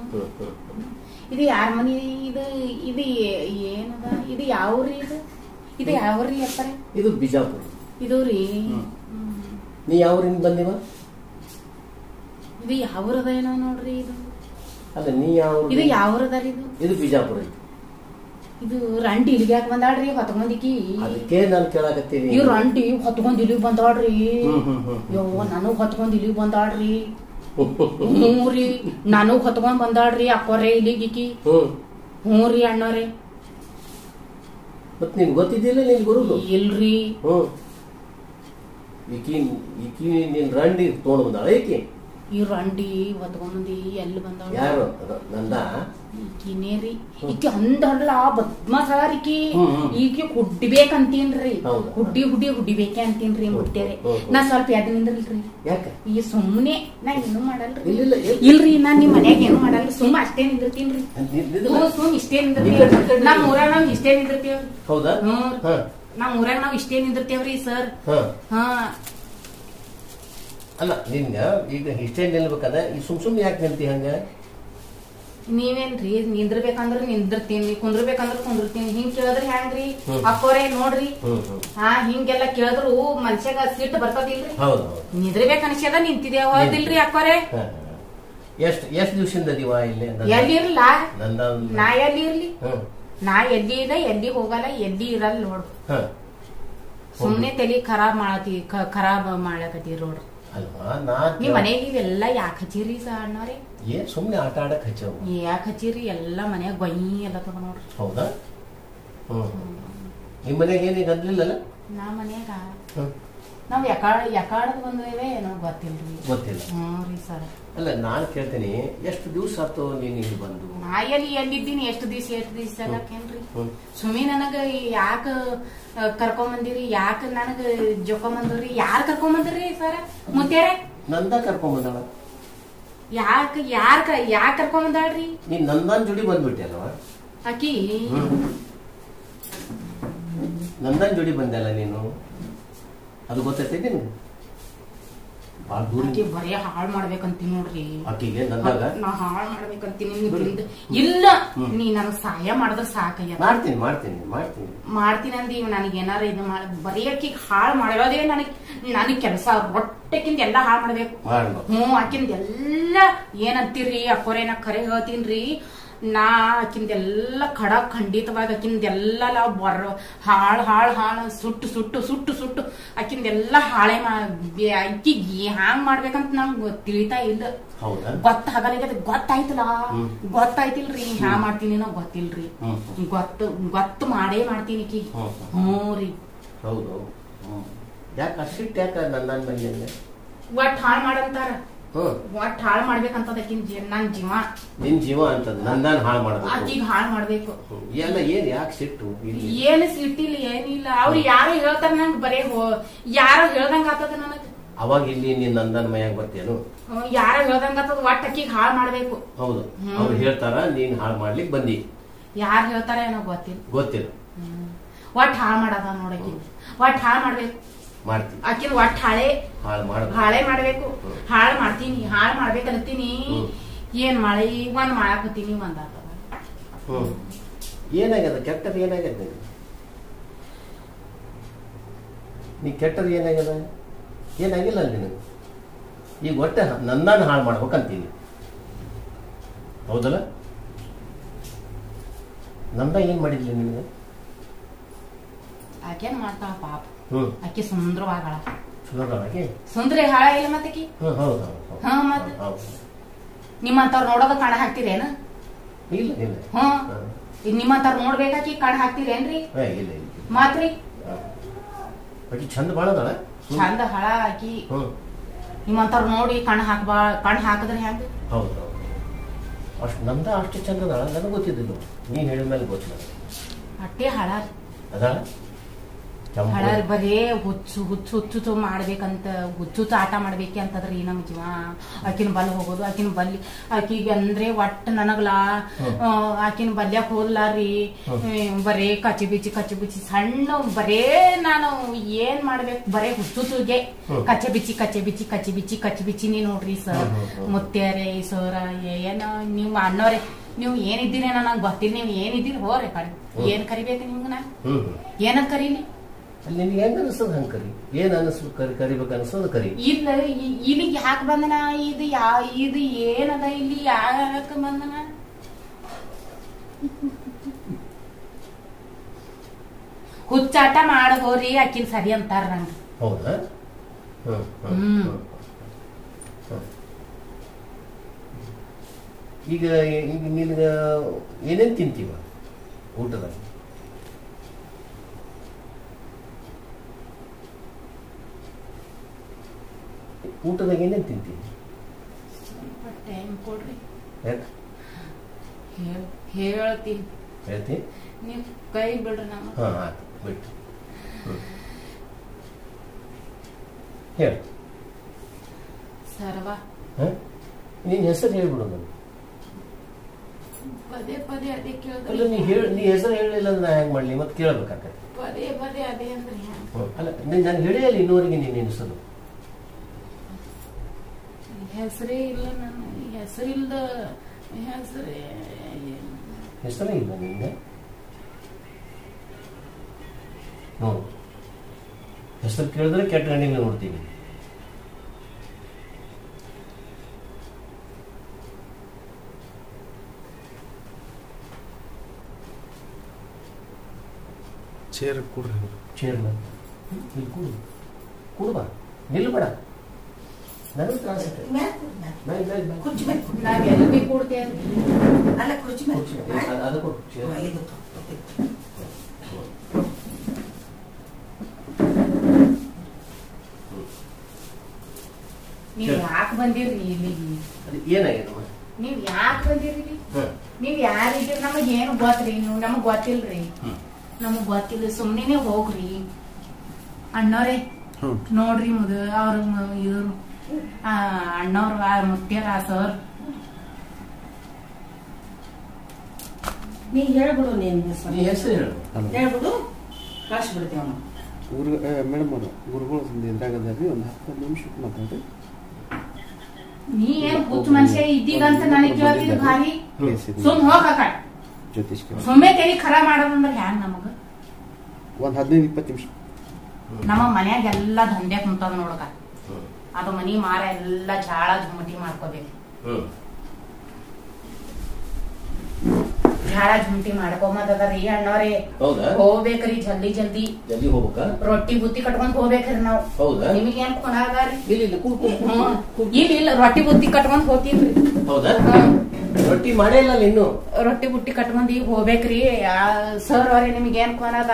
ಇದು ಯಾರ ಮನಿ? ಇದು ಏನದ? ಇದು ಯಾವ್ರಿ? ಇದು ಯಾವ್ರಿ ಅಪ್ಪಾರ? ಇದು ಬಿಜಾಪುರ. ಇದು ರೀ. ನೀ ಯಾವ್ರಿಂದ ಬಂದಿವ? ಇದು ಯಾವ್ರದ ಏನೋ ನೋಡ್ರಿ. ಇದು ಅಲ್ಲ ನೀ ಯಾವ? ಇದು ಯಾವ್ರದ ರೀ? ಇದು ಬಿಜಾಪುರ. ಇದು ರಂಡಿ ಇಲ್ಲಿಗೆ ಯಾಕೆ ಬಂದಾಳ್ರಿ ಹೊತ್ಕೊಂದಿಕ್ಕಿ? ಅದಕ್ಕೆ ನಾನು ಕೇಳಾಕತ್ತೀನಿ. ಈ ರಂಡಿ ಹೊತ್ಕೊಂಡ್ ಇಲ್ಲಿಗೆ ಬಂದಾಳ್ರಿ. ಯವ್ವ ನನಗ್ ಹೊತ್ಕೊಂಡ್ ಇಲ್ಲಿಗೆ ಬಂದಾಳ್ರಿ. ಹ್ಞೂರಿ ನನಗ್ ಹೊತ್ಕೊಂಡ್ ಬಂದಾಳ್ರಿ ಅಕ್ಕೋರೆ ಇಲ್ಲಿಗಿಕ್ಕಿ. ಹ್ಞೂರಿ ಅಣ್ಣವ್ರೆ. ಮತ್ ನಿನ್ ಗೊತ್ತಿದ್ದಿಲ್ಲ ನಿನ್ ಗುರುದು? ಇಲ್ರಿ. ಈಕಿ ನಿನ್ ರಂಡಿ ತಗೊಂಡ್ ಬಂದಾಳ ಈಕಿ? ಈ ರಂಡಿ ಹೊತ್ಕೊಂಬಂದಿ ಎಲ್ಲಿ ಬಂದಾಳ? ಯಾರು? ನಂದ? ಈಕಿನೇ ರೀ. ಈಕಿ ಅಂದಲ್ಲ ಬದ್ಮಾಸಾರಿಕಿ. ಈಕಿ ಹುಡ್ಡಿಬೇಕಂತೀನ್ರಿ. ಹುಡ್ಡಿಬೇಕೆ ಅಂತೀನ್ರಿ. ಮುಟ್ಟೇರಿ ನಾ ಸ್ವಲ್ಪ ಎದ್ ನಿಂದ್ರಲ್ರಿ. ಯಾಕೆ? ಈ ಸುಮ್ನೆ ನಾ ಏನು ಮಾಡಲ್ರಿ. ಇಲ್ರಿ ನಾ ನಿಮ್ ಮನ್ಯಾಗ ಏನು ಮಾಡಲ್ರಿ. ಸುಮ್ಮ ಅಷ್ಟೇ ನಿಂದಿರ್ತೀನ್ರಿ. ಸುಮ್ ಇಷ್ಟೇ ನಿಂದಿರ್ತೀವಿ. ನಮ್ ಊರಾಗ ನಾವ್ ಇಷ್ಟೇ ನಿಂದಿರ್ತೇವ್ರಿ. ಹೌದಾ? ನಮ್ ಊರಾಗ ನಾವ್ ಇಷ್ಟೇ ನಿಂದಿರ್ತೇವ್ರಿ ಸರ್. ಅಲ್ಲ ನಿನ್ಗ ಈಗ ಇಷ್ಟೇ ನಿಲ್ಬೇಕದ ಈ ಸುಮ್ ಯಾಕೆ ನಿಲ್ತಿ ಹಂಗ? ನೀವೇನ್ರಿ ನಿಂದ್ರಬೇಕಂದ್ರ ನಿಂದಿರ್ತೀನಿ, ಕುಂದ್ರಬೇಕಂದ್ರ ಕುಂದಿರ್ತೀನಿ. ಹಿಂಗ್ ಕೇಳಿದ್ರಿ ಹೆಂಗ್ರಿ ಅಕ್ಕೋರೆ? ನೋಡ್ರಿ ಹಿಂಗೆಲ್ಲಾ ಕೇಳಿದ್ರು ಮನುಷ್ಯಾಗ ಸಿಟ್ಟು ಬರ್ತದಿಲ್ರಿ. ನಿಂದ್ರಬೇಕ ಅನ್ಸ್ಯದ ನಿಂತಿದೆ ಹೋದಿಲ್ರಿ ಅಕ್ಕೋರೆ? ಎಷ್ಟ್ ದಿವ್ಸದಿಂದ ಅದೀವ ಇಲ್ಲಿ? ಎಲ್ಲಿರ್ಲ ನಾ ಎಲ್ಲಿ ಇರ್ಲಿ? ನಾ ಎಲ್ಲಿ ಇಲ್ಲ, ಎಲ್ಲಿ ಹೋಗಲ್ಲ, ಎಲ್ಲಿ ಇರಲ್ಲ ನೋಡ್ರಿ. ಸುಮ್ನೆ ತಲಿ ಖರಾಬ್ ಮಾಡ್ಲಕತ್ತೀರಿ ನೋಡ್ರಿ. ನಿಮ್ ಮನೆಗೆ ಇವೆಲ್ಲ ಯಾಕೆ ಹಚ್ಚಿರಿ ಅಣ್ಣವ್ರೆ? ಏನ್ ಸುಮ್ನೆ ಆಟ ಆಡಕ್ ಹಚ್ಚ? ಯಾಕೆ ಹಚ್ಚಿರಿ? ಎಲ್ಲಾ ಮನ್ಯಾಗ ಬೈ ಎಲ್ಲ ತಗೋ ನೋಡ್ರಿ. ಹೌದಾ? ನಿಮ್ ಮನ್ಯಾಗ ಏನೀಗ ಅನ್ಲಿಲ್ಲಲ್ಲ? ನಾ ಮನ್ಯಾಗ ನಾವ್ ಯಾಕಾಡದ್ ಬಂದೇವೆ ನಾವ್ ಗೊತ್ತಿಲ್ಲ. ರೀ ಸರ್. ಅಲ್ಲ ನಾನ್ ಕೇಳ್ತೀನಿ, ಎಷ್ಟು ದಿವ್ಸ ಆತು ನೀನ್ ಇಲ್ಲಿ ಬಂದು? ನಾ ಎಲ್ಲಿದ್ದೀನಿ? ಎಷ್ಟು ದಿವ್ಸ ಆಗೇನ್ರಿ? ಸುಮ್ಮಿ ನನಗ ಯಾಕ ಕರ್ಕೊಂಬಂದಿರಿ? ಯಾಕ ನನಗ ಜೊಕೊಂಬಂದ್ರಿ? ಯಾರ್ ಕರ್ಕೊಂಬಂದ್ರಿ ಸರ್? ಮುತ್ತೇರೆ ನಂದ ಕರ್ಕೊಂಬಂದಳ. ಯಾಕ ಕರ್ಕೊಂಬಂದಾಳ್ರಿ? ನೀನ್ ನಂದನ್ ಜೋಡಿ ಬಂದ್ಬಿಟ್ಟೆ ಅಲ್ವಾ? ಆಕಿ ನಂದನ್ ಜೋಡಿ ಬಂದಲ್ಲ ನೀನು, ಅದು ಗೊತ್ತೈತಿ ನಿನ್ಗೆ? ಬರೀ ಹಾಳ್ ಮಾಡ್ಬೇಕಂತೀನಿ ನೋಡ್ರಿ. ಆಕಿಗೆ ನಂದಾಗ ನಾ ಹಾಳ್ ಮಾಡ್ಬೇಕಂತೀನಿ. ಇಲ್ಲ ನೀ ನನಗ್ ಸಹಾಯ ಮಾಡಿದ್ರ ಸಾಕಯ್ಯ. ಮಾಡ್ತೀನಿ ಅಂದಿ. ನನಗ್ ಏನಾರ ಇದು ಬರೀ ಆಕಿಗ್ ಹಾಳ್ ಮಾಡೋದೇ ನನಗ್ ಕೆಲಸ. ರೊಟ್ಟೆಕಿಂದ ಎಲ್ಲಾ ಹಾಳ್ ಮಾಡ್ಬೇಕು. ಆಕಿಂದ ಎಲ್ಲಾ ಏನಂತೀರಿ ಅಕ್ಕೋರೆ? ನಾ ಖರೆ ಹೇಳ್ತೀನ್ರಿ. ನಾ ಆಕಿಂದೆಲ್ಲ ಖಂಡಿತವಾಗಿ ಆಕಿಂದೆಲ್ಲ ಹಾಳ್ ಸುಟ್ಟು ಸುಟ್ಟು ಸುಟ್ಟು ಸುಟ್ಟು ಆಕಿಂದೆಲ್ಲ ಹಾಳೆ ಆಕಿಗೆ ಹ್ಯಾಂಗ್ ಮಾಡ್ಬೇಕಂತ ನಂಗೆ ತಿಳಿತಾ ಇಲ್ಲ. ಗೊತ್ತಾಯ್ತಿಲ್ರಿ ಹ್ಯಾ ಮಾಡ್ತೀನಿ ನಾ ಗೊತ್ತಿಲ್ರಿ. ಗೊತ್ತು ಮಾಡೇ ಮಾಡ್ತೀನಿ ಆಕಿ. ಹ್ಞೂ ರೀ. ಹೌದು. ಯಾಕೆ ಅಷ್ಟಿಟ್ಟು ಯಾಕ ನನ್ನ ಒಟ್ಟು ಹಾಳು ಮಾಡಂತಾರ. ಒಟ್ಟು ಹಾಳು ಮಾಡ್ಬೇಕಂತದ ನನ್ ಜೀವ. ನಿನ್ ಜೀವ ಅಂತದ ನಂದನ್ ಹಾಳು ಮಾಡ್ಬೇಕು. ಆಕಿಗೆ ಹಾಳು ಮಾಡ್ಬೇಕು. ಎಲ್ಲ ಏನ್ ಯಾಕೆ ಸಿಟ್ಟು? ಏನು ಸಿಟ್ಟಿಲ್ಲ ಏನಿಲ್ಲ. ಅವ್ರು ಯಾರು ಹೇಳ್ತಾರ ನಂಗೆ ಬರೇ ಯಾರೋ ಹೇಳ್ದಂಗ ಆತದ ನನಗ. ಅವಾಗ ಇಲ್ಲಿ ನೀನ್ ನಂದನ್ ಮೈಯಾಗ ಬರ್ತೇನು? ಯಾರೋ ಹೇಳ್ದಂಗ ಆತದ. ಒಟ್ಟು ಆಕಿಗೆ ಹಾಳು ಮಾಡ್ಬೇಕು. ಹೌದು. ಅವ್ರು ಹೇಳ್ತಾರ ನೀನ್ ಹಾಳು ಮಾಡ್ಲಿಕ್ ಬಂದಿ. ಯಾರು ಹೇಳ್ತಾರ ಏನೋ ಗೊತ್ತಿಲ್ಲ. ಒಟ್ಟು ಹಾಳು ಮಾಡದ ನೋಡಕಿ. ಒಟ್ಟು ಹಾಳು ಮಾಡ್ಬೇಕು. ಮಾಡ್ತೀನಿ. ಆಕಿನ ಒಟ್ಟು ಹಾಳೆ ಮಾಡ್ಬೇಕು. ಹಾಳು ಮಾಡ್ತೀನಿ. ಹಾಳು ಮಾಡ್ಬೇಕಂತೀನಿ. ಏನ್ ಮಾಡಿ ಒಂದ್ ಮಾಡಾಕತ್ತೀನಿ ಒಂದ್ ಆತದ. ಏನಾಗ್ಯದ? ಕೆಟ್ಟದ ಏನಾಗ್ಯದ? ನೀ ಕೆಟ್ಟದ ಏನಾಗ್ಯದ? ಏನಾಗಿಲ್ಲ ನಿನಗೆ. ಈಗ ಒಟ್ಟೆ ನನ್ನನ್ನು ಹಾಳು ಮಾಡ್ಬೇಕಂತೀನಿ. ಹೌದಲ್ಲ? ನಂದ ಏನ್ ಮಾಡಿದ್ಲಿ ನಿನಗೆ? ಆಕೇನ್ ಮಾಡ್ತಾಳ ಪಾಪ. ಆಕಿ ಸುಂದರವಾಗಳ. ಸುಂದರ ಹಾಳ ಇಲ್ಲ ಮತ್ತಕಿ. ಮತ್ತ ನಿಮ್ಮಂತವ್ರು ನೋಡೋದ ಕಣ ಹಾಕ್ತಿರೇನ? ಇಲ್ಲ ಇಲ್ಲ. ನಿಮ್ಮಂತವ್ರು ನೋಡ್ಬೇಕಾಕಿ ಕಣ ಹಾಕ್ತಿರೇನ್ರಿ? ಇಲ್ಲ ಇಲ್ಲ. ಮಾತ್ರಿ ಚಂದ ಬಾಳದಳ. ಚಂದ ಹಳ ಆಕಿ. ನಿಮ್ಮಂತವ್ರು ನೋಡಿ ಕಣ್ ಹಾಕಿದ್ರೆ ಹೆಂಗ? ಹೌದು. ಅಷ್ಟು ನಂದ ಅಷ್ಟು ಚಂದ ಅದಾಳ. ನನಗೆ ಗೊತ್ತಿದ್ದಿಲ್ಲ. ನೀ ಹೇಳಿದ ಮೇಲೆ ಗೊತ್ತಿಲ್ಲ. ಅಟ್ಟೆ ಹಳ ಅದಾಳ. ಹಳರ್ ಬರೇ ಹುಚ್ಚು ಮಾಡ್ಬೇಕಂತ ಹುಚ್ಚು ಆಟ ಮಾಡ್ಬೇಕೆ ಅಂತದ್ರಿ ನಮ್ ಜೀವ. ಆಕಿನ ಬಲ್ ಹೋಗೋದು. ಆಕಿನ ಬಲ್ಲಿ ಆಕಿಗೆ ಅಂದ್ರೆ ಒಟ್ಟು ನನಗ್ಲಾ ಆಕಿನ ಬಲ್ಯಾಕ್ ಹೋದ್ಲಾರಿ. ಬರೇ ಕಚ್ಚಿ ಬಿಚ್ಚಿ ಸಣ್ಣ ಬರೇ ನಾನು ಏನ್ ಮಾಡ್ಬೇಕು ಬರೇ ಹುಚ್ಚುಗೆ ಕಚ್ಚೆ ಬಿಚ್ಚಿ ನೀ ನೋಡ್ರಿ ಸರ್ ಮುತ್ಯಾರೆ ಸರ್ ಏನ ನೀವ್ ಅಣ್ಣವ್ರೆ ನೀವ್ ಏನಿದ್ದೀರಿ ನನಗ್ ಗೊತ್ತಿಲ್ಲ. ನೀವ್ ಏನಿದ್ದೀರಿ ಹೋರಿ ಕಡೆ ಏನ್ ಕರಿಬೇಕು ನಿಮ್ಗ? ನಾ ಏನಂತ ಕರೀಲಿ? ಅಲ್ಲಿ ನಿನ್ಗೆ ಹೆಂಗ ಅನಿಸ್ತದ ಹಂಗ ಕರಿ. ಏನ್ ಅನಿಸ್ಬೇಕು ಕರಿಬೇಕು ಅನಿಸ್ತದ ಕರಿ. ಇಲ್ಲ ಇಲ್ಲಿಗೆ ಯಾಕೆ ಬಂದನ? ಇದು ಏನದ ಇಲ್ಲಿ ಯಾಕ ಬಂದನ? ಹುಚ್ಚಾಟ ಮಾಡ ಹೋರಿ ಆಕಿನ್ ಸರಿ ಅಂತಾರ ನಂಗ. ಹೌದಾ? ಈಗ ನಿನ್ಗ ಏನೇನ್ ತಿಂತೀವ ಊಟದಾಗ? ಊಟದಾಗ ಏನೇನ್ ತಿಂತೀವಿ? ಟೈಮ್ ಕೊಡ್ರಿ. ಹೇಳ್ತೀನಿ. ನೀವ್ ಕೈ ಬಿಡ್ರಿ. ನಮ್ಮ ಬಿಟ್ಟು ಹೇಳ. ಸರ್ವ ನಿನ್ ಹೆಸರು ಹೇಳ್ಬಿಡು ನನಗೆ. ಪದೇ ಅದೇ ಕೇಳಿದ್ರೆ ನೀ ಹೆಸರು ಹೇಳಿಲ್ಲ ಅಂದ್ರೆ ನಾ ಹೆಂಗ್ ಮಾಡ್ಲಿ? ಮತ್ತೆ ಕೇಳ್ಬೇಕಾಗತ್ತೆ. ಪದೇ ಅದೇ ಅಂದ್ರೆ ಅಲ್ಲ ನಾನು ಹೇಳಿ ಅಲ್ಲ ಇನ್ನೂವರೆಗೆ ನೀನ್ ಹೆಸರು. ಹೆಸರೇ ಇಲ್ಲ. ನನ್ನ ಹೆಸರೇ ಇಲ್ಲ ನಿಂಗೆ. ನೋಡು, ಹೆಸರು ಕೇಳಿದ್ರೆ ಕೆಟ್ಟ ಗಂಡಿಗೆ ನೋಡ್ತೀವಿ. ಚೇರ್ ಕೊಡ್ರಿ. ಚೇರ್ ಕೂಡ್ಬಾ, ನಿಲ್ಬೇಡ. ನನಗೆ ತ್ರಾಸ ನಾವೆಲ್ಲ ಕೂಡ್ತೇವೆ. ಅಲ್ಲ ಕುರ್ಚಿ ಅದು ಕೊಡು. ನೀವ್ ಯಾಕೆ ಬಂದಿರ್ರಿ ಇಲ್ಲಿಗೆ? ಏನಾಗಿದೆ? ನೀವ್ ಯಾಕೆ ಬಂದಿರ್ರಿ? ನೀವ್ ಯಾರಿದ್ದೀರಿ? ನಮಗ್ ಏನು ಗೊತ್ತ್ರಿ? ನೀವು ನಮಗ್ ಗೊತ್ತಿಲ್ರಿ. ನಮಗ್ ಗೊತ್ತಿಲ್ಲ. ಸುಮ್ನೆ ಹೋಗ್ರಿ ಅಣ್ಣವ್ರೆ. ನೋಡ್ರಿ ಅವ್ರ ಇವ್ರು ಅಣ್ಣವ್ರ ಮುತ್ಯಾರ ಸರ್. ನೀ ಹೇಳ್ಬಿಡು. ನೀನ್ ಹೆಸರು ಹೇಳ್ಬಿಡು. ಕಳ್ಸಿಬಿಡ್ತೇವ ನಾವು. ಮೇಡಮ್ ಅವರು ಗುರುಗಳು ಇದ್ರಾಗದ್ರಿ. ಒಂದು 10 ನಿಮಿಷ ಮಾತಾಡ್ರಿ. ನೀ ಏನ್ ಹುಚ್ಚ ಮನುಷ್ಯ ಇದ್ದೀಗಂತ ನನಗೆ ಕೇಳ್ತಿದ್ ಖಾಲಿ. ಸುಮ್ ಹೋಗ ಜ್ಯೋತಿಷ್ ಸುಮ್ಮನೆ ತೆಗಿ ಖರಾ ಮಾಡೋದಂದ್ರೆ ಹ್ಯಾಂಗ ನಮಗ? ಒಂದ್ 15-20 ನಿಮಿಷ. ನಮ್ಮ ಮನ್ಯಾಗ ಎಲ್ಲಾ ದಂಧೆ ಕುಂತದ ನೋಡಕ. ಅದು ಮನಿ ಮಾರ ಎಲ್ಲಾ ಜಾಳ ಜುಮಟಿ ಮಾಡ್ಕೋಬೇಕು. ಝಾಳ ಝುಂಟಿ ಮಾಡ್ಕೊಂಬದರಿ ಅಣ್ಣವ್ರೆ. ಹೌದಾ? ಹೋಗ್ಬೇಕ್ರಿ ಜಲ್ದಿ ಜಲ್ದಿ. ಜಲ್ದಿ ಹೋಗ್ಬೇಕಾ? ರೊಟ್ಟಿ ಬುತ್ತಿ ಕಟ್ಕೊಂಡ್ ಹೋಗ್ಬೇಕ್ರಿ ನಾವ್. ಹೌದಾ? ನಿಮಗೇನ್ ಕೊನಾಗಾರಿ? ಇಲ್ಲ ರೊಟ್ಟಿ ಬುತ್ತಿ ಕಟ್ಕೊಂಡ್ ಹೋಗ್ತೀನ್ರಿ. ಹೌದಾ? ರೊಟ್ಟಿ ಮಾಡೇ ಇಲ್ಲ ಇನ್ನು. ರೊಟ್ಟಿ ಬುಟ್ಟಿ ಕಟ್ಕೊಂಡ್ ಈಗ ಹೋಗ್ಬೇಕ್ರಿ. ಸರ್ ಅವ್ರೆ ನಿಮಗೇನ್ ಕೊನದ?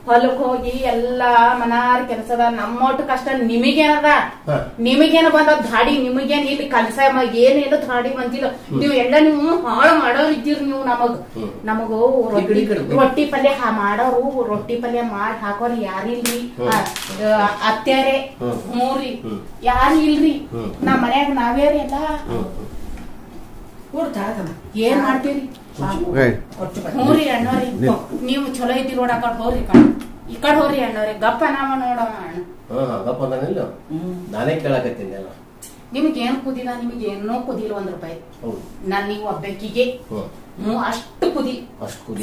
ಹೊಲಕ್ ಹೋಗಿ ಎಲ್ಲಾ ಮನಾರ್ ಕೆಲಸದ ನಮ್ಮೊಟ್ಟು ಕಷ್ಟ ನಿಮಗೇನದ? ನಿಮಗೇನ ಬಂದ ಧಾಡಿ? ನಿಮಗೇನ್ ಇಲ್ಲಿ ಕಲ್ಸ ಏನೇನು ಧಾಡಿ ಬಂದಿಲ್ಲ. ನೀವು ಎಲ್ಲ ನೀವು ಹಾಳು ಮಾಡೋರು ಇದ್ದೀರಿ. ನೀವು ನಮಗೂ ರೊಟ್ಟಿ ಪಲ್ಯ ಮಾಡೋರು, ರೊಟ್ಟಿ ಪಲ್ಯ ಮಾಡಿ ಹಾಕೋರಿ ಯಾರಿಲ್ರಿ? ಅತ್ಯಾರೆ ಮೂರಿ ಯಾರು ಇಲ್ರಿ. ನಮ್ ಮನ್ಯಾಗ ನಾವೇ ರೀ ಎಲ್ಲ. ಏನ್ ಮಾಡ್ತೀರಿ? ಹ್ಞೂರಿ ಅಣ್ಣವ್ರಿ, ನೀವು ಚಲೋ ಇದ್ದೀರಿ ನೋಡ. ಆ ಕಡೆ ಹೋರಿ, ಈ ಕಡೆ ಹೋರಿ ಅಣ್ಣವ್ರಿ. ಗಪ್ಪ ನಾವ ನೋಡವ ಅಣ್ಣ. ಗಪ್ಪ ಅಂದಾನಿಲ್ಲ. ನಾನೇ ಕೇಳಕತ್ತೀನಿ ಎಲ್ಲ. ನಿಮ್ಗೇನ್ ಕುದಿಲ್ಲ? ನಿಮ್ಗೇನೋ ಕುದಿಲ್ಲ 1 ರೂಪಾಯಿ. ನಾನ್ ನೀವು ಒಬ್ಬಕಿಗೆ ಅಷ್ಟು ಕುದಿ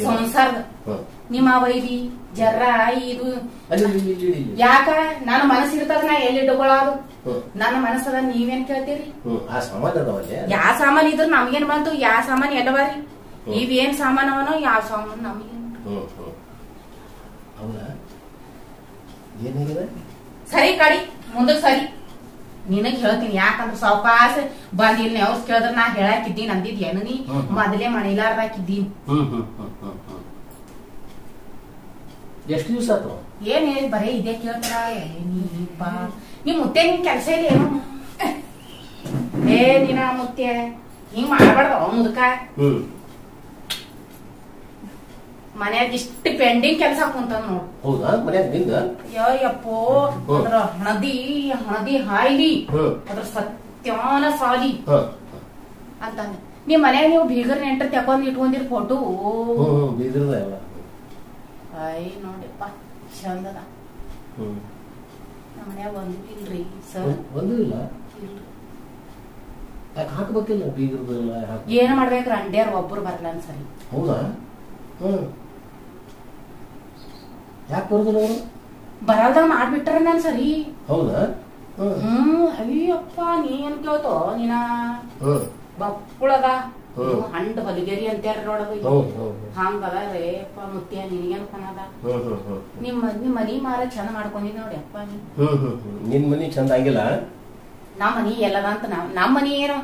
ಸಂಸಾರದ ನಿಮ್ಮ ವೈದಿ ಜರ ಇದು ಯಾಕ? ನನ್ನ ಮನಸ್ಸಿರ್ತದ, ನಾ ಎಲ್ಲಿ ಇಟ್ಕೊಳ್ಳೋದು? ನನ್ನ ಮನಸ್ಸದ. ನೀವೇನ್ ಕೇಳ್ತೀರಿ? ಯಾ ಸಾಮಾನ್ ಇದ್ರ ನಮ್ಗೇನ್ ಬಂತು? ಯಾ ಸಾಮಾನ್ ಎಲ್ಲವಾರಿ? ಇವೇನ್ ಸಾಮಾನ್ ಅವನೋ ಯಾವ ಸಾಮಾನ್ ನಮ್ಗೇನ್? ಸರಿ ಕಡಿ ಮುಂದಕ್ ಸರಿ. ನಿನಗ್ ಹೇಳ್ತೀನಿ ಯಾಕಂದ್ರ ಸಾವಕಾಶ ಬಂದಿಲ್ಲ. ಅವ್ರ ಕೇಳಿದ್ರ ನಾ ಹೇಳಾಕಿದ್ದೀನಿ ಅಂದಿದ್ಯೇನು? ನೀ ಮೊದಲೇ ಮಣಿಲಾರ್ದಾಕಿದ್ದೀನಿ. ಎಷ್ಟು ದಿವಸ ಆತು? ಏನ್ ಹೇಳಿ ಬರೇ ಇದೇ ಕೇಳ್ತಾರ. ನಿಮ್ ಮುತ್ತೆ ನಿಮ್ ಕೆಲ್ಸ ಇಲ್ಲ ಏನು? ನೀನ ಮುತ್ತೆ ಹಿಂಗ್ ಮಾಡ್ಬಾರ್ದ ಮುದಕ. ಮನ್ಯಾಗ ಇಷ್ಟ ಪೆಂಡಿಂಗ್ ಕೆಲ್ಸ ಕುಂತ ನೋಡ್. ಹೌದಾ? ಮನ್ಯಾಗ ನಿಂದ ಯಪ್ಪೋ ಅದ್ರ ಹಣದಿ ಹಾಯ್ಲಿ, ಅದ್ರ ಸತ್ಯಾನ ಸಾಲಿ ಅಂತ. ನಿಮ್ ಮನ್ಯಾಗ ನೀವು ಬೀಗರ್ ನೆಂಟ್ರ ತಕೊಂಡ್ ಇಟ್ಕೊಂಡಿರ್ ಫೋಟೋ. ಅಯ್ಯ ನೋಡಿಪ್ಪ ಚಂದದ. ನಮ್ಮ ಮನ್ಯಾಗ ಒಂದು ಇಲ್ರಿ ಸರ್. ಒಂದು ಇಲ್ಲ. ಹಾಕ್ಬೇಕಿಲ್ಲ ಬೀಗರ್ದೆಲ್ಲ. ಏನ್ ಮಾಡ್ಬೇಕ್ರ? ಅಂಡ್ಯಾರ ಒಬ್ಬರು ಬರಲ್ಲ ಅನ್ಸರಿ. ಹೌದಾ? ಯಾಕೆ ಬರೋದಿಲ್ಲ ಅವರು? ಬರಲ್ದಾಗ ಮಾಡ್ಬಿಟ್ಟಾರ ನನ್ ಸರಿ. ಹೌದಾ? ಅಯ್ಯಪ್ಪ ನೀ ಏನ್ ಕೇಳ್ತೋ ನೀನ? ಬಪ್ಪುಳದ ಹಂಡ್ ಹೊಲಿಗೇರಿ ಅಂತಾರ ನೋಡೋದು. ಹಂಗದ ರೇಪ ಮುತ್ಯ ನಿನಗೇನ್ ಕೊನದ? ನಿಮ್ ಮನಿ ಮಾರ ಚಂದ ಮಾಡ್ಕೊಂಡಿದ್ ನೋಡಿ ಅಪ್ಪ. ನಿನ್ ಮನಿ ಚಂದ ಆಗಿಲ್ಲ? ನಮ್ಮ ಮನಿ ಎಲ್ಲದ ಅಂತ ನಮ್ಮ ಮನಿ ಏನು?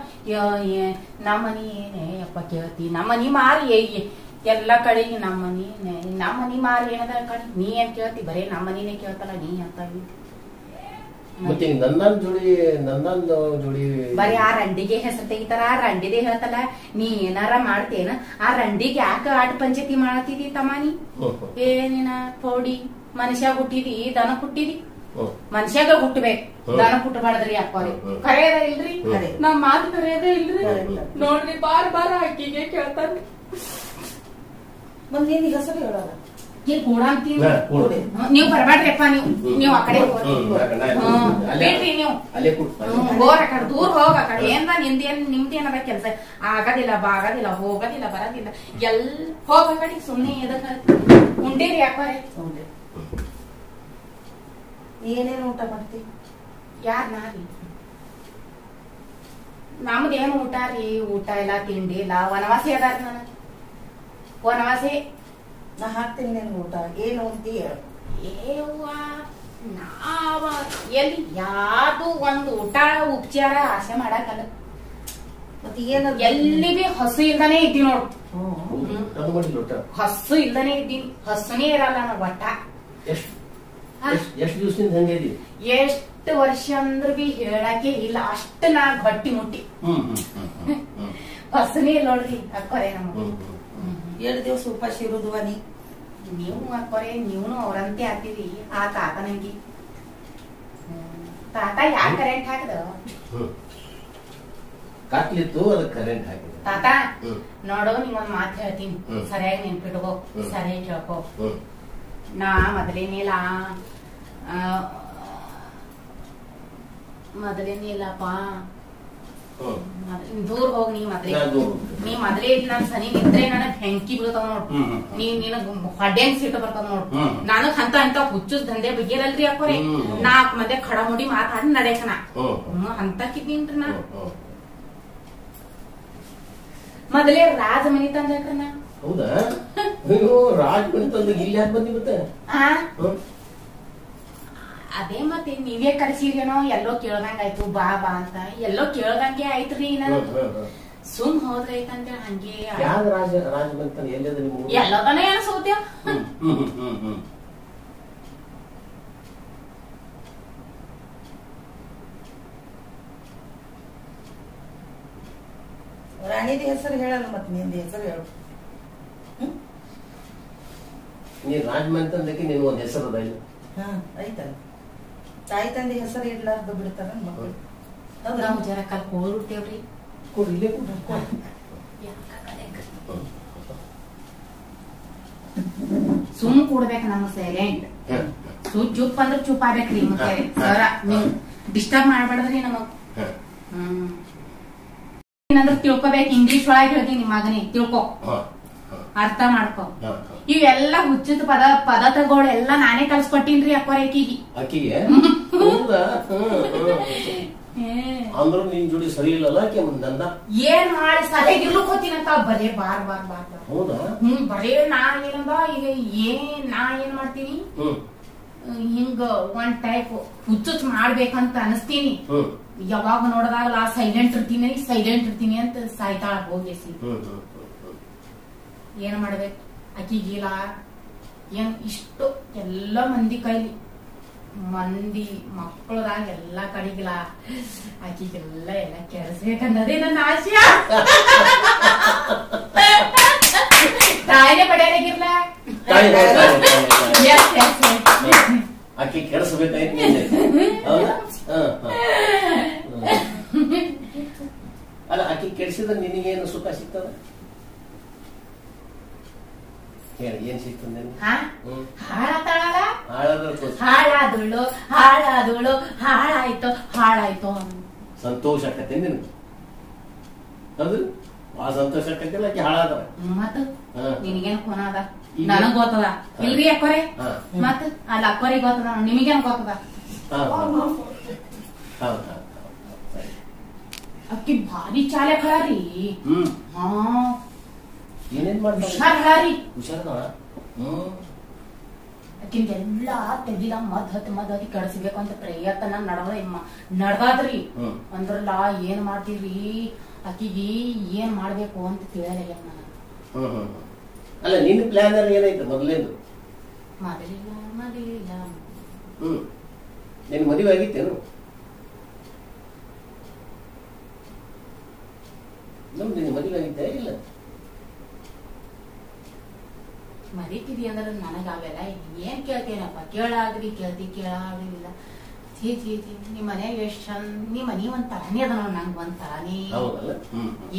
ನಮ್ಮ ಮನಿ ಏನೇ ಅಪ್ಪ ಕೇಳ್ತಿ? ನಮ್ಮ ಮನಿ ಮಾರಿ ಎಲ್ಲ ಕಡೆಗೆ ನಮ್ಮ ಮನಿ ಮಾರಿ ಏನದ ಕಡೆ? ನೀ ಏನ್ ಕೇಳ್ತಿ? ಬರೇ ನಮ್ಮ ಮನಿನೇ ಕೇಳ್ತಲ್ಲ ನೀ ಅಂತ. ಮತ್ತೆ ನಂದೊಂದು ಜೋಡಿ ಬರೀ ಆ ರಂಡಿಗೆ ಹೆಸರು ತೆಗಿತಾರ. ಆ ರಂಡಿದೇ ಹೇಳ್ತಲ್ಲ. ನೀ ಏನಾರ ಮಾಡ್ತೇನ? ಆ ರಂಡಿಗೆ ಯಾಕ ಆಟ ಪಂಚಾಯತಿ ಮಾಡತಿದಿ ತಮಾನಿ? ಏನಿನ ಪೌಡಿ ಮನುಷ್ಯಾಗ ಹುಟ್ಟಿದಿ ದನ ಹುಟ್ಟಿದಿ? ಮನುಷ್ಯಾಗ ಹುಟ್ಟಬೇಕು, ದನ ಹುಟ್ಟಬಾರ್ದ್ರಿ. ಅಪ್ಪಾರಿ ಕರೆಯದ ಇಲ್ರಿ? ನಮ್ ಮಾತು ಕರೆಯದ ಇಲ್ರಿ? ನೋಡ್ರಿ ಬಾರ್ ಅಕ್ಕಿಗೆ ಕೇಳ್ತಾರ್ರಿ. ಬಂದೇನ್ ಹೆಸರು ಹೇಳೋದ? ನೀವು ಬರ್ಬೇಡ್ರಿಪ್ಪ. ನೀವು ಆ ಕಡೆ ಬಿಡ್ರಿ. ನೀವು ಹೋರ ಕಡೆ ದೂರ ಹೋಗ. ಆ ಕಡೆ ಏನ ನಿಮ್ದೇನದ ಕೆಲ್ಸ? ಆಗದಿಲ್ಲ ಬಾಗದಿಲ್ಲ ಹೋಗೋದಿಲ್ಲ ಬರೋದಿಲ್ಲ ಹೋಗ ಕಡೆ. ಸುಮ್ನೆ ಎದಕ್ ಉಂಡೇರಿ ಯಾಕಾರೆ? ಏನೇನು ಊಟ ಮಾಡ್ತಿ? ಯಾರ್ ನಾರಿ? ನಮ್ದೇನು ಊಟ ರೀ? ಊಟ ಇಲ್ಲ ತಿಂಡಿ ಇಲ್ಲ. ವನವಾಸಿ ಅದಾರ. ನಾನು ವನವಾಸಿ. ನಾ ಹಾಕ್ತೀನಿ ನಿನ್ ಊಟ. ಏನು ಅಂತಿ ಹೇಳು. ನಾವ ಎಲ್ಲಿ ಯಾವ್ದು ಒಂದು ಊಟ ಉಪಚಾರ ಆಸೆ ಮಾಡಕಲ್ಲ. ಮತ್ತೆ ಏನ ಎಲ್ಲಿ ಬಿ ಹಸು ಇಲ್ದಾನೆ ಇದ್ದೀವಿ ನೋಡು. ಹಸು ಇಲ್ದಾನೆ ಇದ್ದೀನಿ. ಹಸುನೇ ಇರಲ್ಲ ನಾವು ಒಟ್ಟ. ಎಷ್ಟು ದಿವಸದಿಂದ ಹಂಗೆ ಇದೀವಿ? ಎಷ್ಟು ವರ್ಷ ಅಂದ್ರ ಬಿ ಹೇಳಕ್ಕೆ ಇಲ್ಲ. ಅಷ್ಟ ನಾ ಗಟ್ಟಿ ಮುಟ್ಟಿ ಹಸುನೇ ನೋಡ್ರಿ ಅಕ್ಕೋರೆ. ನಮ್ಗೆ 7 ದಿವಸ ಉಪವಾಸ ಇರುದು ಬನ್ನಿ. ನೀವು ಅಕ್ಕೋರೆ ನೀವು ಅವ್ರಂತೆ ಆಗ್ತೀವಿ. ಆ ತಾತನಂಗಿ ತಾತ ಯಾಕೆ ಕರೆಂಟ್ ಹಾಕದ? ಕಾಟ್ಲಿತ್ತು ಅದಕ್ಕೆ ಕರೆಂಟ್ ಹಾಕಿದ. ತಾತ ನೋಡು ನಿಂಗೊಂದ್ ಮಾತು ಹೇಳ್ತೀನಿ, ಸರಿಯಾಗಿ ನೆನ್ಪಿಟ್ಕೋ, ಸರಿಯಾಗಿ ಕೇಳ್ಕೊ. ನಾ ಮೊದಲೇನಿಲ್ಲಪ್ಪ. ದೂರ ಹೋಗಿ ನೀ ಮೊದಲೇ ನನ್ ಸನಿ ನಿಂತ್ರೆ ನನಗ್ ಬೆಂಕಿ ಬೀಳ್ತಾವ ನೋಡ್. ನಿನಗ್ ಹೊಡ್ಯಾಂಗ್ ಸಿಟ್ಟು ಬರ್ತದ ನೋಡ್. ನನಗ್ ಅಂತ ಹುಚ್ಚುಸ್ ದಂಧೆ ಬಗ್ಗಿರಲ್ರಿ ಅಕ್ಕೋರೆ. 4 ಮಂದಿ ಖಡ ಮುಡಿ ಮಾತಾಡಿ ನಡೆಯಕನ ಅಂತಕ್ಕಿದ್ದೀನ್ರಿ. ನಾ ಮೊದಲೇ ರಾಜ ಮನಿ ತಂದ್ರಿ. ನಾ ಹೌದಾ? ಅಯ್ಯೋ ರಾಜ್ ಬಂತಂದ್ರೆ ಇಲ್ಲಿ ಯಾಕೆ ಬಂದಿ ಮತ್ತೆ? ಅದೇ ಮತ್ತೆ ನೀವೇ ಕರ್ಸಿರೇನೋ ಎಲ್ಲೋ ಕೇಳ್ದಂಗಾಯ್ತು ಬಾ ಬಾ ಅಂತ. ಎಲ್ಲೋ ಕೇಳ್ದಂಗೆ ಆಯ್ತ್ರಿ. ನಾನು ಸುಮ್ ಹೋದ್ರೈತಂತ ಹಂಗೆ ಯಾವ ರಾಜ್ ಬಂತಾನೆ ಎಲ್ಲದ ನಿಮ್ಮ ಎಲ್ಲದನ್ನ ಏನ ಸೋತ್ಯ. ರಾಣಿದ ಹೆಸರು ಹೇಳಲ್ಲ ಮತ್ತೆ ನಿಂದ ಹೆಸರು ಹೇಳು. ನೀ ರಾಜ್ ಅಂತಂದಕ್ಕೆ ನೀನು ಒಂದ್ ಹೆಸರು ಅದ ಇಲ್ಲ? ಐತಲ್ಲ, ತಾಯಿ ತಂದೆ ಹೆಸರು ಇಡ್ಲಾರ್ದು ಬಿಡ್ತಾರ ಮಕ್ಕಳು. ನಾವು ಜರ ಕಲ್ಕೊಳ್ತೇವ್ರಿ. ಕೊಡು ಇಲ್ಲೇ ಕೊಡು. ಸುಮ್ ಕೂಡ್ಬೇಕ ನಮ್ಗೆ ಸೈಲೆಂಟ್. ಚುಪ್ ಅಂದ್ರೆ ಚುಪ್ ಆಗ್ಬೇಕ್ರಿ. ಮತ್ತೆ ಸರ ನೀವು ಡಿಸ್ಟರ್ಬ್ ಮಾಡ್ಬಾರ್ದ್ರಿ ನಮಗ್. ಏನಂದ್ರೆ ತಿಳ್ಕೊಬೇಕು. ಇಂಗ್ಲಿಷ್ ಒಳಗೆ ಹೇಳ್ತೀನಿ ಮಗನೇ, ತಿಳ್ಕೊ, ಅರ್ಥ ಮಾಡ್ಕೊ. ಇವೆಲ್ಲ ಹುಚ್ಚಿದ ಪದಾರ್ಥಗಳೆಲ್ಲ ನಾನೇ ಕಲ್ಸ್ಕೊಟ್ಟಿನ್ರಿ ಅಕ್ಕೋರೇಕಿಗೆ. ಅಂದ್ರು ನಿನ್ ಜೋಡಿ ಸರಿ ಇಲ್ಲಲ್ಲ ನನ್ನ ಏನ್ ಮಾಡಿ ಸಲಹೆಗಿರ್ಲಕ್ ಹೋಗ್ತೀನಂತ ಬರೇ ಬಾರ್ ಬಾರ್ ಬಾರ್ ಬಾರ್. ಹೌದಾ? ಬರೇ ನಾ ಏನಂದ ಈಗ ನಾ ಏನ್ ಮಾಡ್ತೀನಿ, ಹಿಂಗ ಒಂದ್ ಟೈಪ್ ಹುಚ್ಚುಚ್ ಮಾಡ್ಬೇಕಂತ ಅನಸ್ತೀನಿ. ಯಾವಾಗ ನೋಡಿದಾಗಲ್ಲ ಸೈಲೆಂಟ್ ಇರ್ತೀನಿ ಅಂತ ಸಾಯ್ತಾಳ ಹೋಗಿಸಿ. ಏನ್ ಮಾಡ್ಬೇಕು ಆಕಿಗಿಲ್ಲ. ಏನ್ ಇಷ್ಟು ಎಲ್ಲ ಮಂದಿ ಕೈಲಿ ಮಂದಿ ಮಕ್ಕಳದಾಗ ಎಲ್ಲಾ ಕಡೆಗಿಲ್ಲ ಆಕಿಗೆಲ್ಲ ಎಲ್ಲ ಕೆಲ್ಸ್ಬೇಕನ್ನೋದೇ ನನ್ನ ಆಶಯ. ತಾಯಿನೇ ಪಡೆಯಾಗಿರ್ಲ ಆಕಿ ಕೆಡಿಸ್ಬೇಕಾಯ್ತು. ಅಲ್ಲ ಆಕಿ ಕೆಡಿಸಿದ್ರೆ ನಿನಗೇನು ಸುಖ ಸಿಗ್ತದ? ಹೇಳಿ ಏನ್ ಸಿಗ್ತದೆ? ಹಾಳಾತಾಳಲ್ಲ, ಹಾಳಾದಳು ಹಾಳಾಯ್ತು ಸಂತೋಷ ಆಕತ್ತೆ ನಿನ್ಗೆ. ಹೌದು, ಆ ಸಂತೋಷ ಆಕತ್ತಿಲ್ಲ ಆಕಿ ಹಾಳಾದವ. ಮತ್ತ ನಿನಗೇನ್ ಕೊನ ಅದ? ನನಗ್ ಗೊತ್ತದ ಇಲ್ರಿ ಅಕ್ಕೋರೆ. ಮತ್ ಅಲ್ಲ ಅಕ್ಕೋರಿಗೆ ಗೊತ್ತದ, ನಿಮಗೇನ್ ಗೊತ್ತದ? ಅಕ್ಕಿ ಭಾರಿ ಚಾಲೆ ಖಳಾರಿ. ಏನೇನ್ ಮಾಡ್ತಾರೆ? ಹುಷಾರ್ ಖಳಾರಿ. ಹುಷಾರ. ಅಕ್ಕಿಂದೆಲ್ಲ ತೆಗಿದ ಮದ್ ಕಳಿಸ್ಬೇಕು ಅಂತ ಪ್ರಯತ್ನ ನಡ್ದಾದ್ರಿ. ಅಂದ್ರಲ್ಲ ಏನ್ ಮಾಡ್ತೀವ್ರಿ ಅಕ್ಕಿಗೆ ಏನ್ ಮಾಡ್ಬೇಕು ಅಂತ ತಿಳಿಯಲ್ಲ ನಾನು. ಅಲ್ಲ ನಿನ್ ಪ್ಲಾನ್ ಏನೈತೆ ಮೊದಲೇದು? ಮದುವಿಲ್ಲ. ನಿನ್ ಮದುವೆ ಆಗಿತ್ತೇನು? ನಿನ್ನ ಮದುವೆ ಆಗಿದ್ದೆ ಇಲ್ಲ? ಮರಿತಿದಿ ಅಂದ್ರೆ ನನಗಾವೆಲ್ಲ ಏನ್ ಕೇಳ್ತೇನಪ್ಪ. ಕೇಳಾಗ್ರಿ ಕೇಳಾಗ್ಲಿಲ್ಲ. ನಿಮ್ ಮನ್ಯಾಗ ಎಷ್ಟ್ ಚಂದ, ನಿಮ್ ಮನಿ ಒಂದ್ ತರಾನೇ ಅದ ನೋಡ್. ನಂಗ್ ಒಂದ್ ತರಾನೇ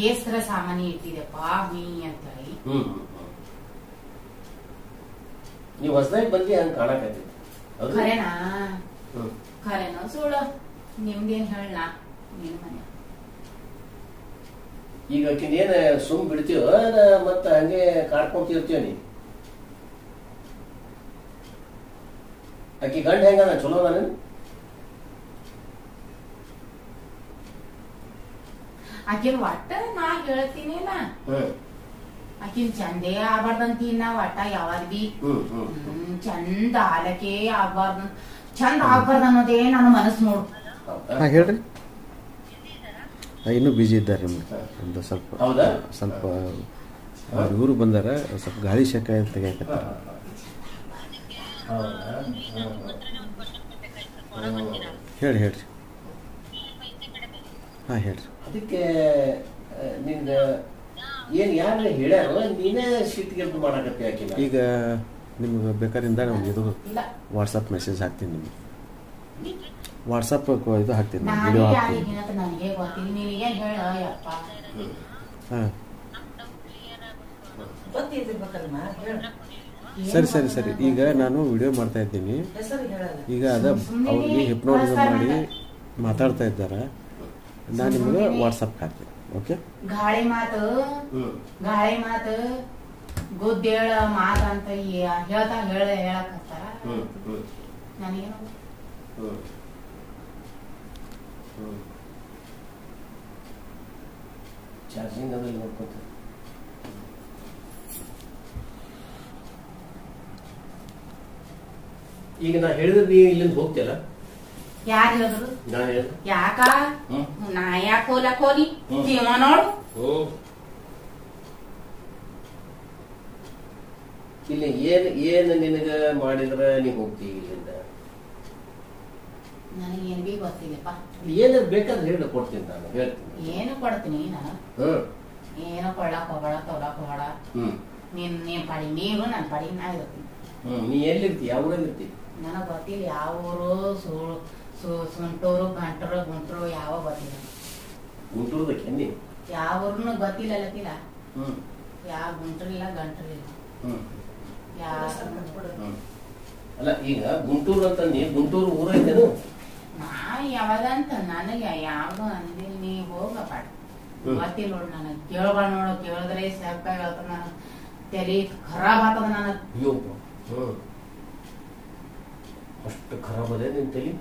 ಏಸ್ರ ಸಾಮಾನ್ಯ ಇಟ್ಟಿದೆಪ್ಪ ಮೀ ಅಂತ ಹೇಳಿ. ನೀವ್ ಹೊಸದಾಗಿ ಬಂದಿ ಹಂಗ ಕಾಣಕತ್ತಿ. ಖರೇನಾ? ಖರೇನೋ ಸುಳ್ಳು? ನಿಮ್ದೇನ್ ಹೇಳ ನಿನ್ ಮನೆ. ಈಗ ಆಕಿನೇನ ಸುಮ್ ಬಿಡ್ತೀವ ಮತ್ತ ಹಂಗೆ ಕಾಡ್ಕೊಂತಿರ್ತೀವ ನೀ? ಆಕಿ ಗಂಡ ಹೆಂಗ ಚಲೋ ಅದ? ಆಕಿನ ಒಟ್ಟ ನಾ ಹೇಳ್ತೀನಿಲ್ಲ, ಆಕಿನ್ ಚಂದೇ ಆಗ್ಬಾರ್ದಂತೀನ ಒಟ್ಟ ಯಾವಾಗ ಬಿ ಚಂದ ಆಲಕ್ಕೆ ಆಗ್ಬಾರ್ದ, ಚಂದ ಆಗ್ಬಾರ್ದ ಅನ್ನೋದೇ ನನ್ನ ಮನಸ್ಸು ನೋಡು. ಹೇಳ್ರಿ. ಇನ್ನೂ ಬಿಜಿ ಇದ್ದಾರೆ ಒಂದು ಸ್ವಲ್ಪ ಇವರು ಬಂದಾರ, ಸ್ವಲ್ಪ ಗಾಳಿ ಶಕ ತೆಗಿಯಾಕತ್ತಾರ. ಹೇಳ್ರಿ. ಹೇಳ್ರಿ. ಅದಕ್ಕೆ ನಿಂದ ಏನ್ ಯಾರ ಹೇಳ್ಯಾರ ನೀನೇ ಸಿಟ್ಟಿಗೆದ್ದು ಮಾಡಕತ್ತಿ ಆಕಿನ? ಈಗ ನಿಮ್ಗೆ ಬೇಕಾದ್ರಿಂದ ನಮ್ಗೆ ಇದು ವಾಟ್ಸಪ್ ಮೆಸೇಜ್ ಹಾಕ್ತೀನಿ. ನಿಮ್ಗೆ ವಾಟ್ಸಪ್ ಇದು ಹಾಕ್ತೀನಿ, ವಿಡಿಯೋ ಹಾಕ್ತೀನಿ. ಸರಿ. ಈಗ ನಾನು ವಿಡಿಯೋ ಮಾಡ್ತಾ ಇದ್ದೀನಿ. ಈಗ ಅವ್ರಿಗೆ ಹಿಪ್ನೋಟಿಸಮ್ ಮಾಡಿ ಮಾತಾಡ್ತಾ ಇದ್ದಾರೆ. ನಾನು ನಿಮ್ಗೆ ವಾಟ್ಸಪ್ ಹಾಕ್ತೀನಿ. ಓಕೆ? ಗಾಳಿ ಮಾತು ಗುದ್ದೇಳ ಮಾತ ಅಂತ ಹೇಳಕತ್ತಾರ. ನನಗೇನು ಚಾರ್ಜಿಂಗ್ ಅದಲ್ಲಿ ನೋಡ್ಕೊತ ಈಗ ನಾ ಹೇಳಿದ್ರೆ ನೀ ಇಲ್ಲಿಂದ ಹೋಗ್ತಿಯಲ್ಲ? ಯಾರು ಹೇಳಿದ್ರು? ನಾ ಹೇಳಿದ್ರೆ ಯಾಕ ನಾ ಯಾಕೆ ಹೋಲಕ್ ಹೋಲಿ ಜೀವ ನೋಡು. ಇಲ್ಲಿ ಏನ್ ನಿನಗ ಮಾಡಿದ್ರ ನೀ ಹೋಗ್ತಿ ಇಲ್ಲಿಂದ? ನನಗೆ ಏನ್ ಬಿ ಗೊತ್ತಿಲ್ಲಪ್ಪ. ಏನಾದ್ರು ಬೇಕಾದ್ರೆ ಹೇಳಿ ಕೊಡ್ತೀನಿ, ನಾನು ಹೇಳ್ತೀನಿ. ಏನು ಕೊಡ್ತೀನಿ ನಾನು? ಏನು ಕೊಳ್ಳಕ್ ಹೋಗಬೇಡ, ತೊಗೊಳಕ್ ಹೋಗಬೇಡ. ನೀನ್ ಪಡಿ ನೀನು, ನನ್ ಪಡಿ ನಾ ಇರ್ತೀನಿ. ನೀ ಎಲ್ಲಿರ್ತಿ? ಯಾವ ಊರಲ್ಲಿ? ನನಗ್ ಗೊತ್ತಿಲ್ಲ ಯಾವ ಊರು. ಸುಂಟೂರು, ಗಂಟೂರು, ಗುಂಟೂರು ಯಾವ ಗೊತ್ತಿಲ್ಲ. ಗುಂಟೂರ್ದಕ್ಕೆ ನೀ ಯಾವ ಊರ್ನು ಗೊತ್ತಿಲ್ಲ ಅಲ್ಲತ್ತಿಲ್ಲ. ಯಾವ ಗುಂಟ್ರಿಲ್ಲ ಗಂಟ್ರಿಲ್ಲ. ಅಲ್ಲ ಈಗ ಗುಂಟೂರು ಅಂತ ನೀ ಗುಂಟೂರು ಊರ ಇದ್ದೇನು? ನಾ ಯಾವಾಗಂತ ನನಗೆ ಯಾವ್ದು ಅಂದಿಲ್. ನೀ ಹೋಗಪ್ಪ, ಗೊತ್ತಿಲ್ಲ ನೋಡು. ನನಗ್ ಕೇಳ್ಬಾಳ ನೋಡು. ಕೇಳಿದ್ರೆ ಸಾಕಾಗ ನನಗ್ ತಲೆ ಖರಾಬ್ ಆಗ್ತದ. ನನಗ್ ಅಷ್ಟು ಖರಾಬ್ ಅದೇ ನಿನ್ ತಲೆ?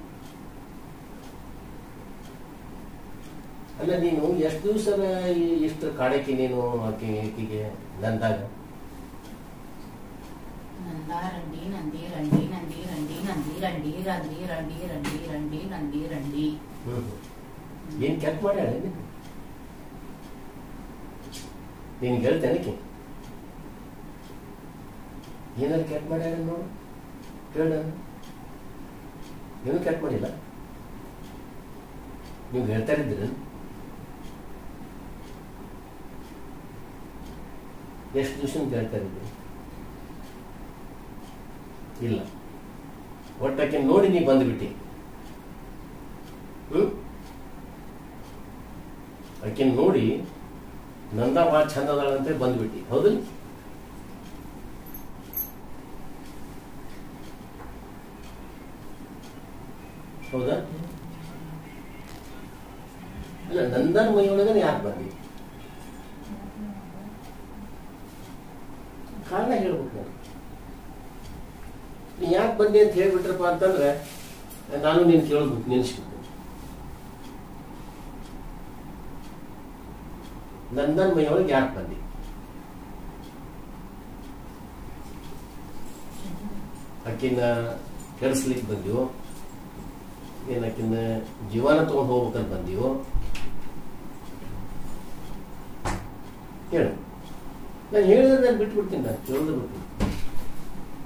ಅಲ್ಲ ನೀನು ಎಷ್ಟು ದಿವಸ ಇಷ್ಟು ಕಾಡಕ್ಕೆ ನೀನು ಆಕೆಗೆ ನಂದಾಗ? ರಂಡಿ ನಂದಿ ರಂಡಿ ನಂದಿ ರಂಡಿ ನಂದಿ ರಂಡಿ ರಂಡಿ ರಂಡಿ ರಂಡಿ ರಂಡಿ ನಂದಿ ರಂಡಿ. ಏನ್ ಕೆಟ್ಟ ಮಾಡ್ಯಾಳ ನೀನ್ ಹೇಳ್ತೇನಕ್ಕೆ? ಏನಾದ್ರು ಕೆಟ್ಟ ಮಾಡ್ಯಾಳ ನೋಡು, ಕೇಳ. ಏನು ಕೆಟ್ಟ ಮಾಡಿಲ್ಲ. ನೀವು ಹೇಳ್ತಾ ಇದ್ದೀರ? ಎಷ್ಟು ದಿವಸ ಹೇಳ್ತಾ ಇದ್ದೀರಿ? ಇಲ್ಲ, ಒಟ್ಟಕ್ಕೆ ನೋಡಿ ನೀ ಬಂದ್ಬಿಟ್ಟಿ. ಆಕೆ ನೋಡಿ ನಂದ ಭಾಳ ಚಂದ ಅದಾಳಂತ ಬಂದ್ಬಿಟ್ಟಿ, ಹೌದಿಲ್ಲ? ಹೌದಾ? ಅಲ್ಲ, ನಂದನ್ ಮೈಯೊಳಗನೆ ಯಾಕೆ ಬಂದಿ? ಕಾರಣ ಹೇಳ್ಬೇಕು ನಾನು. ನೀ ಯಾಕೆ ಬಂದಿ ಅಂತ ಹೇಳ್ಬಿಟ್ರಪ್ಪ ಅಂತಂದ್ರೆ ನಾನು ನೀನು ಕೇಳೋದು ನಿಲ್ಸ್ಬಿಟ್ಟು. ನಂದನ್ ಮೈಯೊಳಗೆ ಯಾಕೆ ಬಂದಿ? ಆಕಿನ ಕೆಡಿಸ್ಲಿಕ್ಕೆ ಬಂದೀವೋ, ಏನ್ ಆಕಿನ ಜೀವನ ತಗೊಂಡು ಹೋಗ್ಬೇಕಂತ ಬಂದೀವೋ? ಹೇಳು. ನಾನು ಹೇಳಿದ್ರೆ ನಾನು ಬಿಟ್ಬಿಡ್ತೀನಿ, ನಾನು ಕೇಳೋದು ಬಿಡ್ತೀನಿ.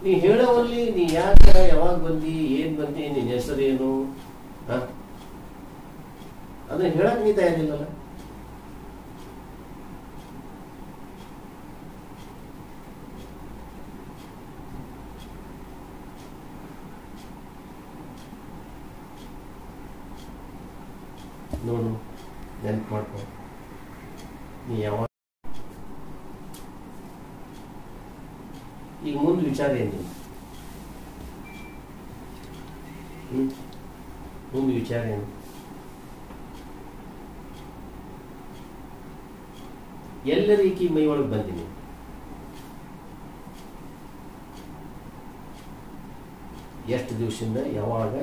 ನೀ ಹೇಳೋವಲ್ಲಿ ನೀ ಯಾಕೆ, ಯಾವಾಗ ಬಂದಿ, ಏನ್ ಬಂದಿ, ನಿನ್ನ ಹೆಸರೇನು, ಅದನ್ನ ಹೇಳಕ್ ನೀ ತಯಾರಿಲ್ಲಲ್ಲ. ನೋಡು, ನೆನ್ಪು ಮಾಡ್ಕೊ. ನೀ ಯಾವಾಗ ಈಗ ಮುಂದೆ ವಿಚಾರ ಏನು? ಮುಂದೆ ವಿಚಾರ ಏನು? ಎಲ್ಲರೀಕಿ ಮೈ ಒಳಗೆ ಬಂದೀನಿ. ಎಷ್ಟು ದಿವಸದಿಂದ, ಯಾವಾಗ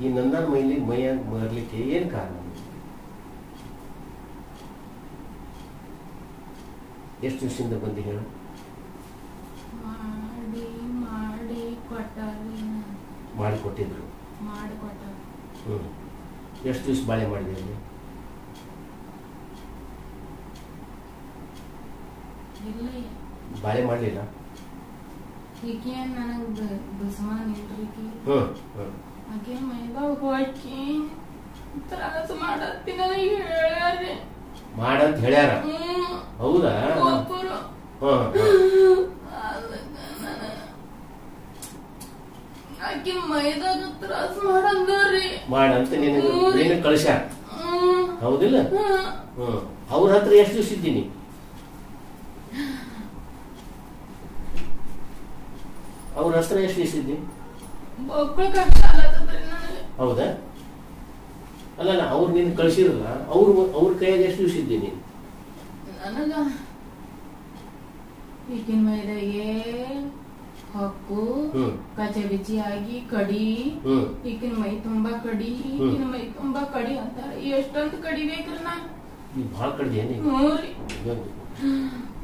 ಈ ನನ್ನ ಮೈಲಿ ಮೈಯಾಗ ಬರಲಿಕ್ಕೆ ಏನು ಕಾರಣ? ಎಷ್ಟು ದಿವಸದಿಂದ ಬಂದಿ ಹೇಳು? ಮಾಡಿಕೊಟ್ಟಿದ್ರು. ಎಷ್ಟು ದಿವಸ ಬಾಳೆ ಮಾಡಿದೆ? ಬಾಳೆ ಮಾಡಲಿಲ್ಲ. ಮಾಡಂತ ಹೇಳ್ಯಾರ? ಹೌದಾ? ಮಾಡಂತ ನೀನು ಕಳಿಸ್ಯಾರ, ಹೌದಿಲ್ಲ? ಅವ್ರ ಹತ್ರ ಎಷ್ಟು ದಿವಸ ಇದ್ದೀನಿ? ಅವ್ರ ಹತ್ರ ಎಷ್ಟು ದಿವಸ ಇದ್ದೀನಿ? ಹೌದಾ? ಅಲ್ಲ, ಅವ್ರು ನೀನು ಕಳ್ಸಿರಲ್ಲ, ಅವ್ರ ಕೈಯಾಗ ಎಷ್ಟು ದಿವಸ ಇದ್ದೀನಿ? ಈಗಿನ ಮೈದಾಗೆ ಹಕ್ಕು ಕಚೆ ಬಿಚಿ ಆಗಿ ಕಡಿ, ಈಗಿನ ಮೈ ತುಂಬಾ ಕಡಿ, ಈಗಿನ ಮೈ ತುಂಬಾ ಕಡಿ ಅಂತಾರೆ. ಎಷ್ಟೊಂದು ಕಡಿಬೇಕ್ರಿ ನಾ? ಭಾಳ ಕಡ್ದೇನಿ?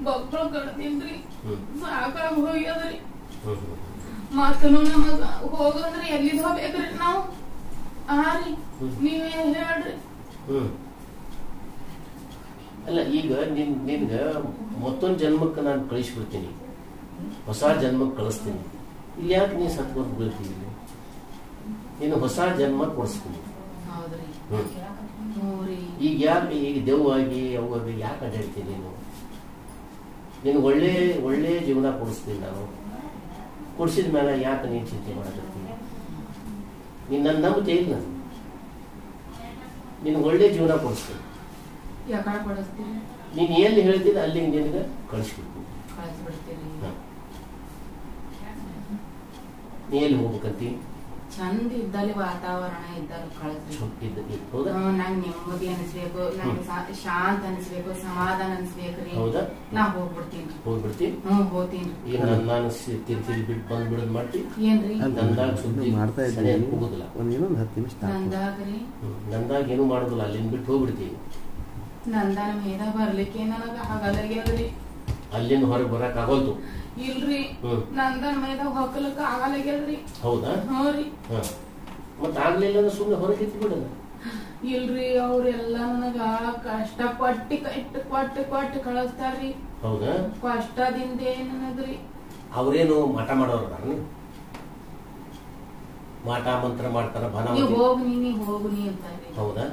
ಮಕ್ಕಳು ಕಡ್ದೀನ್ರಿ, ಸಾಕಾಗ ಹೋಗ್ಯದ್ರಿ. ಮತ್ತನು ನಮಗ ಹೋಗಂದ್ರೆ ಎಲ್ಲಿದ್ ಹೋಗ್ಬೇಕ್ರಿ ನಾವು ರೀ ನೀವೇ ಹೇಳ್ರಿ. ಅಲ್ಲ ಈಗ ನಿನ್ಗ ಮತ್ತೊಂದ್ ಜನ್ಮಕ್ಕೆ ನಾನು ಕಳಿಸ್ಬಿಡ್ತೀನಿ, ಹೊಸ ಜನ್ಮಕ್ಕೆ ಕಳಿಸ್ತೀನಿ. ಇಲ್ಲಿ ಯಾಕೆ ನೀ ಸತ್ಕೊಂಡು ಬೀಳ್ತೀವಿ? ನೀನು ಹೊಸ ಜನ್ಮ ಕೊಡಿಸ್ತೀನಿ. ಹೌದ್ರಿ. ಈಗ ಯಾಕೆ ಈಗ ದೆವ್ವಾಗಿ ಅವಾಗ ಯಾಕೆ ಅಡ್ಡಾಡ್ತೀನಿ? ನೀನು ಒಳ್ಳೆ ಒಳ್ಳೆ ಜೀವನ ಕೊಡಿಸ್ತೀನಿ. ನಾನು ಕೊಡಿಸಿದ ಮೇಲೆ ಯಾಕೆ ನೀನು ಚಿಂತೆ ಮಾಡಕತ್ತೀನಿ? ನೀನು ನನ್ನ ನಂಬಿಕೆ ಇಲ್ಲ. ನೀನು ಒಳ್ಳೆ ಜೀವನ ಕೊಡಿಸ್ತೀನಿ. ಯಾಕಡೆ ಕೊಡಿಸ್ತೀರಿ? ನೀನು ಎಲ್ಲಿ ಹೇಳ್ತೀನಿ ಅಲ್ಲಿ ನಿನಗೆ ಕಳಿಸ್ಬಿಡ್ತೀನಿ. ನೀ ಎಲ್ಲಿ ಹೋಗ್ಬೇಕಂತಿ? ಚಂದ ಇದ್ದಲ್ಲಿ ವಾತಾವರಣ ಇದ್ದಲ್ಲಿ ಕಳಿಸ್ರಿ. ಹೌದಾ? ನಂಗೆ ನೆಮ್ಮದಿ ಅನಿಸ್ಬೇಕು, ನಂಗೆ ಶಾಂತ ಅನಿಸ್ಬೇಕು, ಸಮಾಧಾನ ಅನಿಸ್ಬೇಕ್ರಿ. ಹೌದಾ? ನಾ ಹೋಗ್ಬಿಡ್ತೀನಿ. ಹೋಗ್ಬಿಡ್ತೀನಿ. ಹೋಗ್ತೀನಿ. ಈಗ ನಾನು ತಿರ್ತಿರಿ ಬಿಟ್ಟು ಬಂದ್ಬಿಡೋದು ಮಾಡ್ತೀನಿ. ಏನ್ರಿ? ನಂದಾಗ ಸುದ್ದಿ ಮಾಡ್ತಾ ಇದ್ದೀನಿ, ಹೋಗುದಿಲ್ಲ. ಇನ್ನೊಂದು 10 ನಿಮಿಷ ನಂದಾಗ್ರಿ? ನಂದಾಗ ಏನು ಮಾಡುದಿಲ್ಲ, ಅಲ್ಲಿಂದ ಬಿಟ್ಟು ಹೋಗ್ಬಿಡ್ತೀವಿ. ನಂದಾನ ಮೇದ ಬರ್ಲಿಕ್ಕೆ ನನಗ ಆಗಲ್ಲಾಗ್ಯದ್ರಿ. ಅಲ್ಲಿಂದ ಹೊರಗೆ ಬರಕ್ ಆಗೋಲ್ತು. ಇಲ್ರಿ, ನಂದನ ಮೇದ ಹೊಕ್ಕಲಕ್ಕ ಆಗಲ್ಲಾಗ್ಯದ್ರಿ. ಹೌದಾ? ಹ್ಞೂ ರೀ. ಮತ್ತ ಆಗ್ಲಿಲ್ಲ ಅಂದ್ರೆ ಸುಮ್ಮನೆ ಹೊರಗೆ ಎತ್ತಿ ಬಿಡಲ್ಲ. ಇಲ್ರಿ, ಅವ್ರೆಲ್ಲ ನನಗ ಕಷ್ಟ ಕೊಟ್ಟು ಕಳಿಸ್ತಾರ್ರಿ. ಹೌದಾ? ಕಷ್ಟದಿಂದ ನನಗ್ರಿ. ಅವ್ರೇನು ಮಾಟ ಮಾಡೋರ? ಮಾಟ ಮಂತ್ರ ಮಾಡ್ತಾರ, ಬನ. ನೀವ್ ಹೋಗ್ನಿ ಅಂತಾರ್ರಿ. ಹೌದಾ?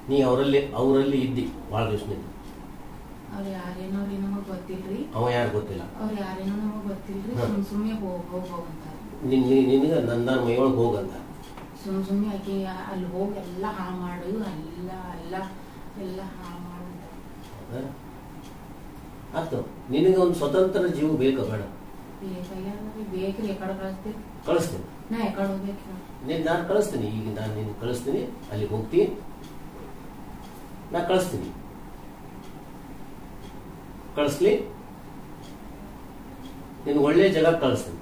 ನೀ ಅವರಲ್ಲಿ ಇದ್ದಿ ಬಹಳ ದಿವಸದಿಂದ. ಅವ್ರ ಯಾರೇನೋ ರೀ ನಮಗ್ ಗೊತ್ತಿಲ್ರಿ. ಅವ ಯಾರು ಗೊತ್ತಿಲ್ಲ. ಅವ್ರ ಯಾರೇನೋ ನಮಗ್ ಗೊತ್ತಿಲ್ರಿ. ಸುಮ್ನೆ ಹೋಗಂತಾರ. ನಿನಗ ನನ್ನ ಮೈಯೊಳಗೆ ಹೋಗಂತ. ಸುಮ್ನೆ ಆಕಿ ಅಲ್ಲಿ ಹೋಗಿ ಎಲ್ಲ ಹಾಳು ಮಾಡು, ಎಲ್ಲ ಹಾಳು ಮಾಡು. ಆಯ್ತು, ನಿನಗೆ ಒಂದು ಸ್ವತಂತ್ರ ಜೀವ ಬೇಕ ಬೇಡ? ಬೇಕ್ರಿ. ಎಕಡೆ ಕಳಿಸ್ತೀರಿ? ಕಳಿಸ್ತೀನಿ. ನಾ ಎಕಡೆ ಹೋಗ್ಬೇಕು? ನಾನು ಕಳಿಸ್ತೀನಿ. ಈಗ ನಾನು ನಿನ್ ಕಳಿಸ್ತೀನಿ, ಅಲ್ಲಿ ಹೋಗ್ತೀನಿ. ನಾ ಕಳಿಸ್ತೀನಿ. ಕಳಿಸ್ಲಿ, ನೀನು ಒಳ್ಳೆ ಜಾಗ ಕಳಿಸ್ತೀನಿ.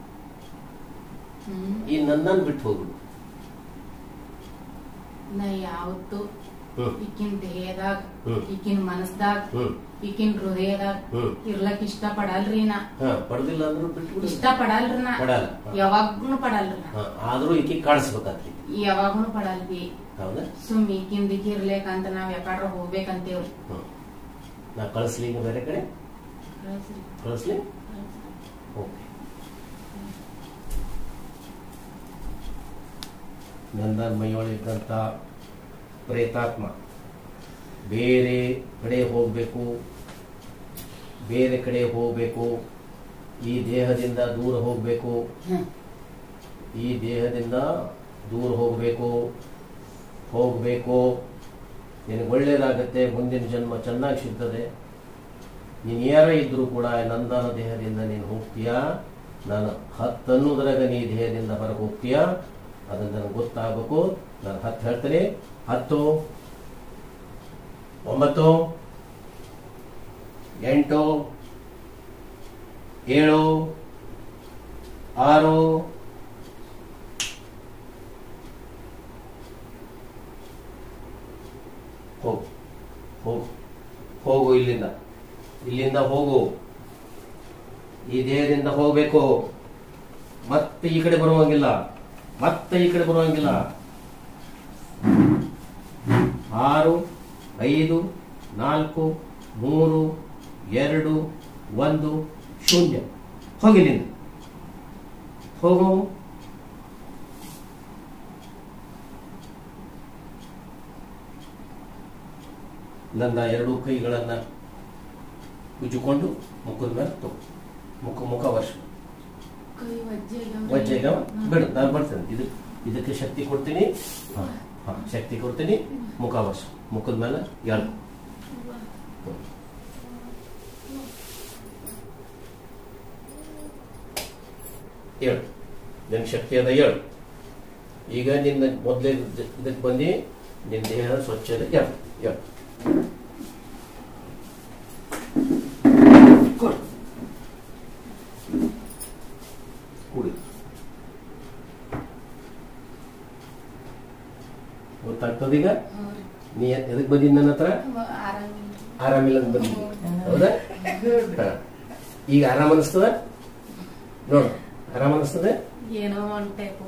ಈ ನನ್ನ ಬಿಟ್ಟು ಹೋಗ್ಬಿಡು. ನಾ ಯಾವತ್ತು ಈಕಿನ ದೇಹದಾಗ, ಈಕಿನ ಮನಸ್ದಾಗ, ಈಕಿನ ಹೃದಯದಾಗ ಇರ್ಲಕ್ ಇಷ್ಟ ಪಡಲ್ರಿ. ನಾ ಪಡದಿಲ್ಲ ಅಂದ್ರೂ ಬಿಟ್ಟು ಇಷ್ಟ ಪಡಲ್ರಿ. ನಾ ಯಾವಾಗ್ನು ಪಡಲ್ರಿ. ಆದ್ರೂ ಈಕಿ ಕಾಣಿಸ್ಬೇಕಾದ್ರಿ. ಯಾವಾಗ್ನು ಪಡಲ್ರಿ. ಹೌದಾ? ಸುಮ್ ಈಕಿಂದ ಇರ್ಲೇಕಂತ ನಾವ್ ಯಾಕಾಡ್ರ ಹೋಗ್ಬೇಕಂತೇವ್ರಿ. ನಾ ಕಳಿಸ್ಲಿ ಈಗ ಬೇರೆ ಕಡೆ? ಕಳಿಸ್ಲಿ. ಓಕೆ. ನನ್ನ ಮೈಯೊಳಗಿದ್ದಂಥ ಪ್ರೇತಾತ್ಮ ಬೇರೆ ಕಡೆ ಹೋಗ್ಬೇಕು, ಬೇರೆ ಕಡೆ ಹೋಗ್ಬೇಕು. ಈ ದೇಹದಿಂದ ದೂರ ಹೋಗ್ಬೇಕು, ಈ ದೇಹದಿಂದ ದೂರ ಹೋಗ್ಬೇಕು. ನಿನಗೆ ಒಳ್ಳೇದಾಗತ್ತೆ. ಮುಂದಿನ ಜನ್ಮ ಚೆನ್ನಾಗಿ ಸಿಗ್ತದೆ. ನೀನು ಯಾರ ಇದ್ರೂ ಕೂಡ ನಂದನ ದೇಹದಿಂದ ನೀನು ಹೋಗ್ತೀಯಾ, ನಾನು 10 ಅನ್ನೋದ್ರಾಗ ನೀ ದೇಹದಿಂದ ಹೊರಗೆ ಹೋಗ್ತೀಯಾ, ಅದನ್ನು ನನಗೆ ಗೊತ್ತಾಗಬೇಕು. ನಾನು 10 ಹೇಳ್ತೇನೆ. 10, 9, 8, 7, 6, ಹೋಗು. ಇಲ್ಲಿಂದ ಹೋಗು. ಈ ದೇಹದಿಂದ ಹೋಗ್ಬೇಕು. ಮತ್ತೆ ಈ ಕಡೆ ಬರುವಂಗಿಲ್ಲ. 6, 5, 4, 3, 2, 1, 0. ಹೋಗಿಲ್ಲಿಂದ ಹೋಗು. ನನ್ನ 2 ಕೈಗಳನ್ನ ಉಜ್ಜಿಕೊಂಡು ಮುಖದ ಮೇಲೆ ತಗೋ. ಮುಖ ವರ್ಷ ವಜ್ಜೆ ಬಿಡು. ನಾನು ಬರ್ತೇನೆ. ಇದಕ್ಕೆ ಶಕ್ತಿ ಕೊಡ್ತೀನಿ. ಶಕ್ತಿ ಕೊಡ್ತೀನಿ. ಮುಖ ವರ್ಷ ಮುಖದ ಮೇಲೆ ಎಳ್ಕೊ. ಹೇಳು, ನಿನ್ ಶಕ್ತಿ ಅದ ಹೇಳು. ಈಗ ನಿನ್ನ ಮೊದಲೇ ಇದಕ್ಕೆ ಬಂದು ನಿನ್ನ ದೇಹ ಸ್ವಚ್ಛ ಇದೆ. ಹೇಳು. ಗೊತ್ತಾಗ್ತದೀಗ ನೀ ಎದಕ್ ಬಂದಿದ್ ನನ್ನ ಹತ್ರ? ಆರಾಮಿಲ್ಲ ಅಂತ ಬಂದಿದ್ದಿ. ಹೌದಾ? ಈಗ ಆರಾಮ ಅನಿಸ್ತದ ನೋಡು. ಆರಾಮ ಅನಿಸ್ತದೆ? ಏನೋ ಒಂದ್ ಟೈಪ್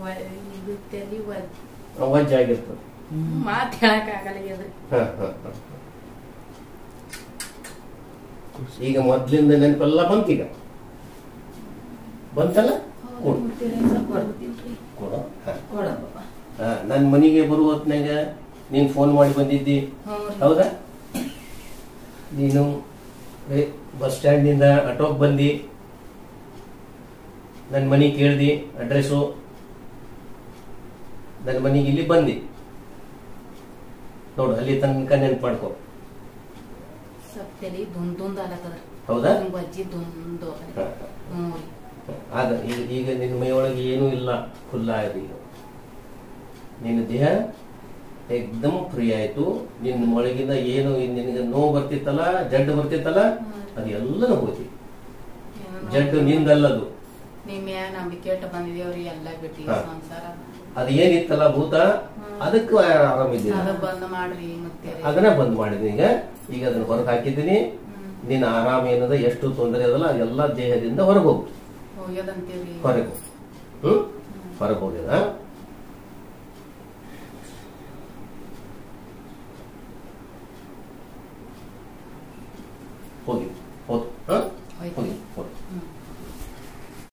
ಇದು ತಲಿ ವಜ್ಜ ಆಗಿರ್ತದೆ. ಮಾತ್ ಹೇಳಕ್ ಆಗಲ್ಲ ಇದು. ಈಗ ಮೊದ್ಲಿಂದ ನೆನಪೆಲ್ಲ ಬಂತೀಗ ಬಂತಲ್ಲ? ನನ್ ಮನೆಗೆ ಬರುವ ಹೊತ್ನಾಗ ನೀನ್ ಫೋನ್ ಮಾಡಿ ಬಂದಿದ್ದಿ, ಹೌದಾ? ನೀನು ಬಸ್ ಸ್ಟ್ಯಾಂಡ್ ನಿಂದ ಆಟೋಕ್ ಬಂದಿ, ನನ್ ಮನಿ ಕೇಳ್ದಿ ಅಡ್ರೆಸ್ಸು, ನನ್ನ ಮನೆಗೆ ಇಲ್ಲಿ ಬಂದಿ ನೋಡು. ಅಲ್ಲಿ ತನಕ ನೆನ್ಪು ಮಾಡ್ಕೊ. ತಲಿ ದುಂದ್ ಆಲತ್ತದ. ಹೌದಾ? ಬಜ್ಜಿ ದುಂದು. ಆಗ ಈಗ ನಿನ್ನ ಮೈಯೊಳಗೆ ಏನೂ ಇಲ್ಲ, ಖುಲ್ಲ ಆಗಿದೆ. ಈಗ ನಿನ್ನ ದೇಹ ಏಕ್ದಮ್ ಫ್ರೀ ಆಯ್ತು. ನಿನ್ನ ಒಳಗಿಂದ ಏನು ನಿನಗೆ ನೋವು ಬರ್ತಿತ್ತಲ್ಲ, ಜಡ್ಡು ಬರ್ತಿತ್ತಲ್ಲ, ಅದು ಎಲ್ಲನೂ ಹೋಗಿ. ಜಡ್ಡು ನಿಂದಲ್ಲದು. ನಿಮ್ಮ ನಂಬಿಕೆ ಇಟ್ಟು ಬಂದಿದೇವ್ರಿ, ಎಲ್ಲ ಬಿಟ್ಟು ಸಂಸಾರ ಅದು ಏನಿತ್ತಲ್ಲ ಭೂತ, ಅದಕ್ಕೆ ಆರಾಮಿದ್ದೀನಿ. ಬಂದ್ ಮಾಡ್ರಿ ಮತ್ತೆ ಅದನ್ನ ಬಂದ್ ಮಾಡಿದೀನಿ. ಈಗ ಅದನ್ನ ಹೊರಗೆ ಹಾಕಿದ್ದೀನಿ. ನಿನ್ನ ಆರಾಮ ಏನದ, ಎಷ್ಟು ತೊಂದರೆ ಅದಲ್ಲ ಅದೆಲ್ಲ ದೇಹದಿಂದ ಹೊರಗೆ ಹೋಗ್ತು. ಹೋಗ್ಯದಂತೀವ್ರಿ. ಹೊರಗೆ ಹೊರಗೆ ಹೋಗ್ಯದ.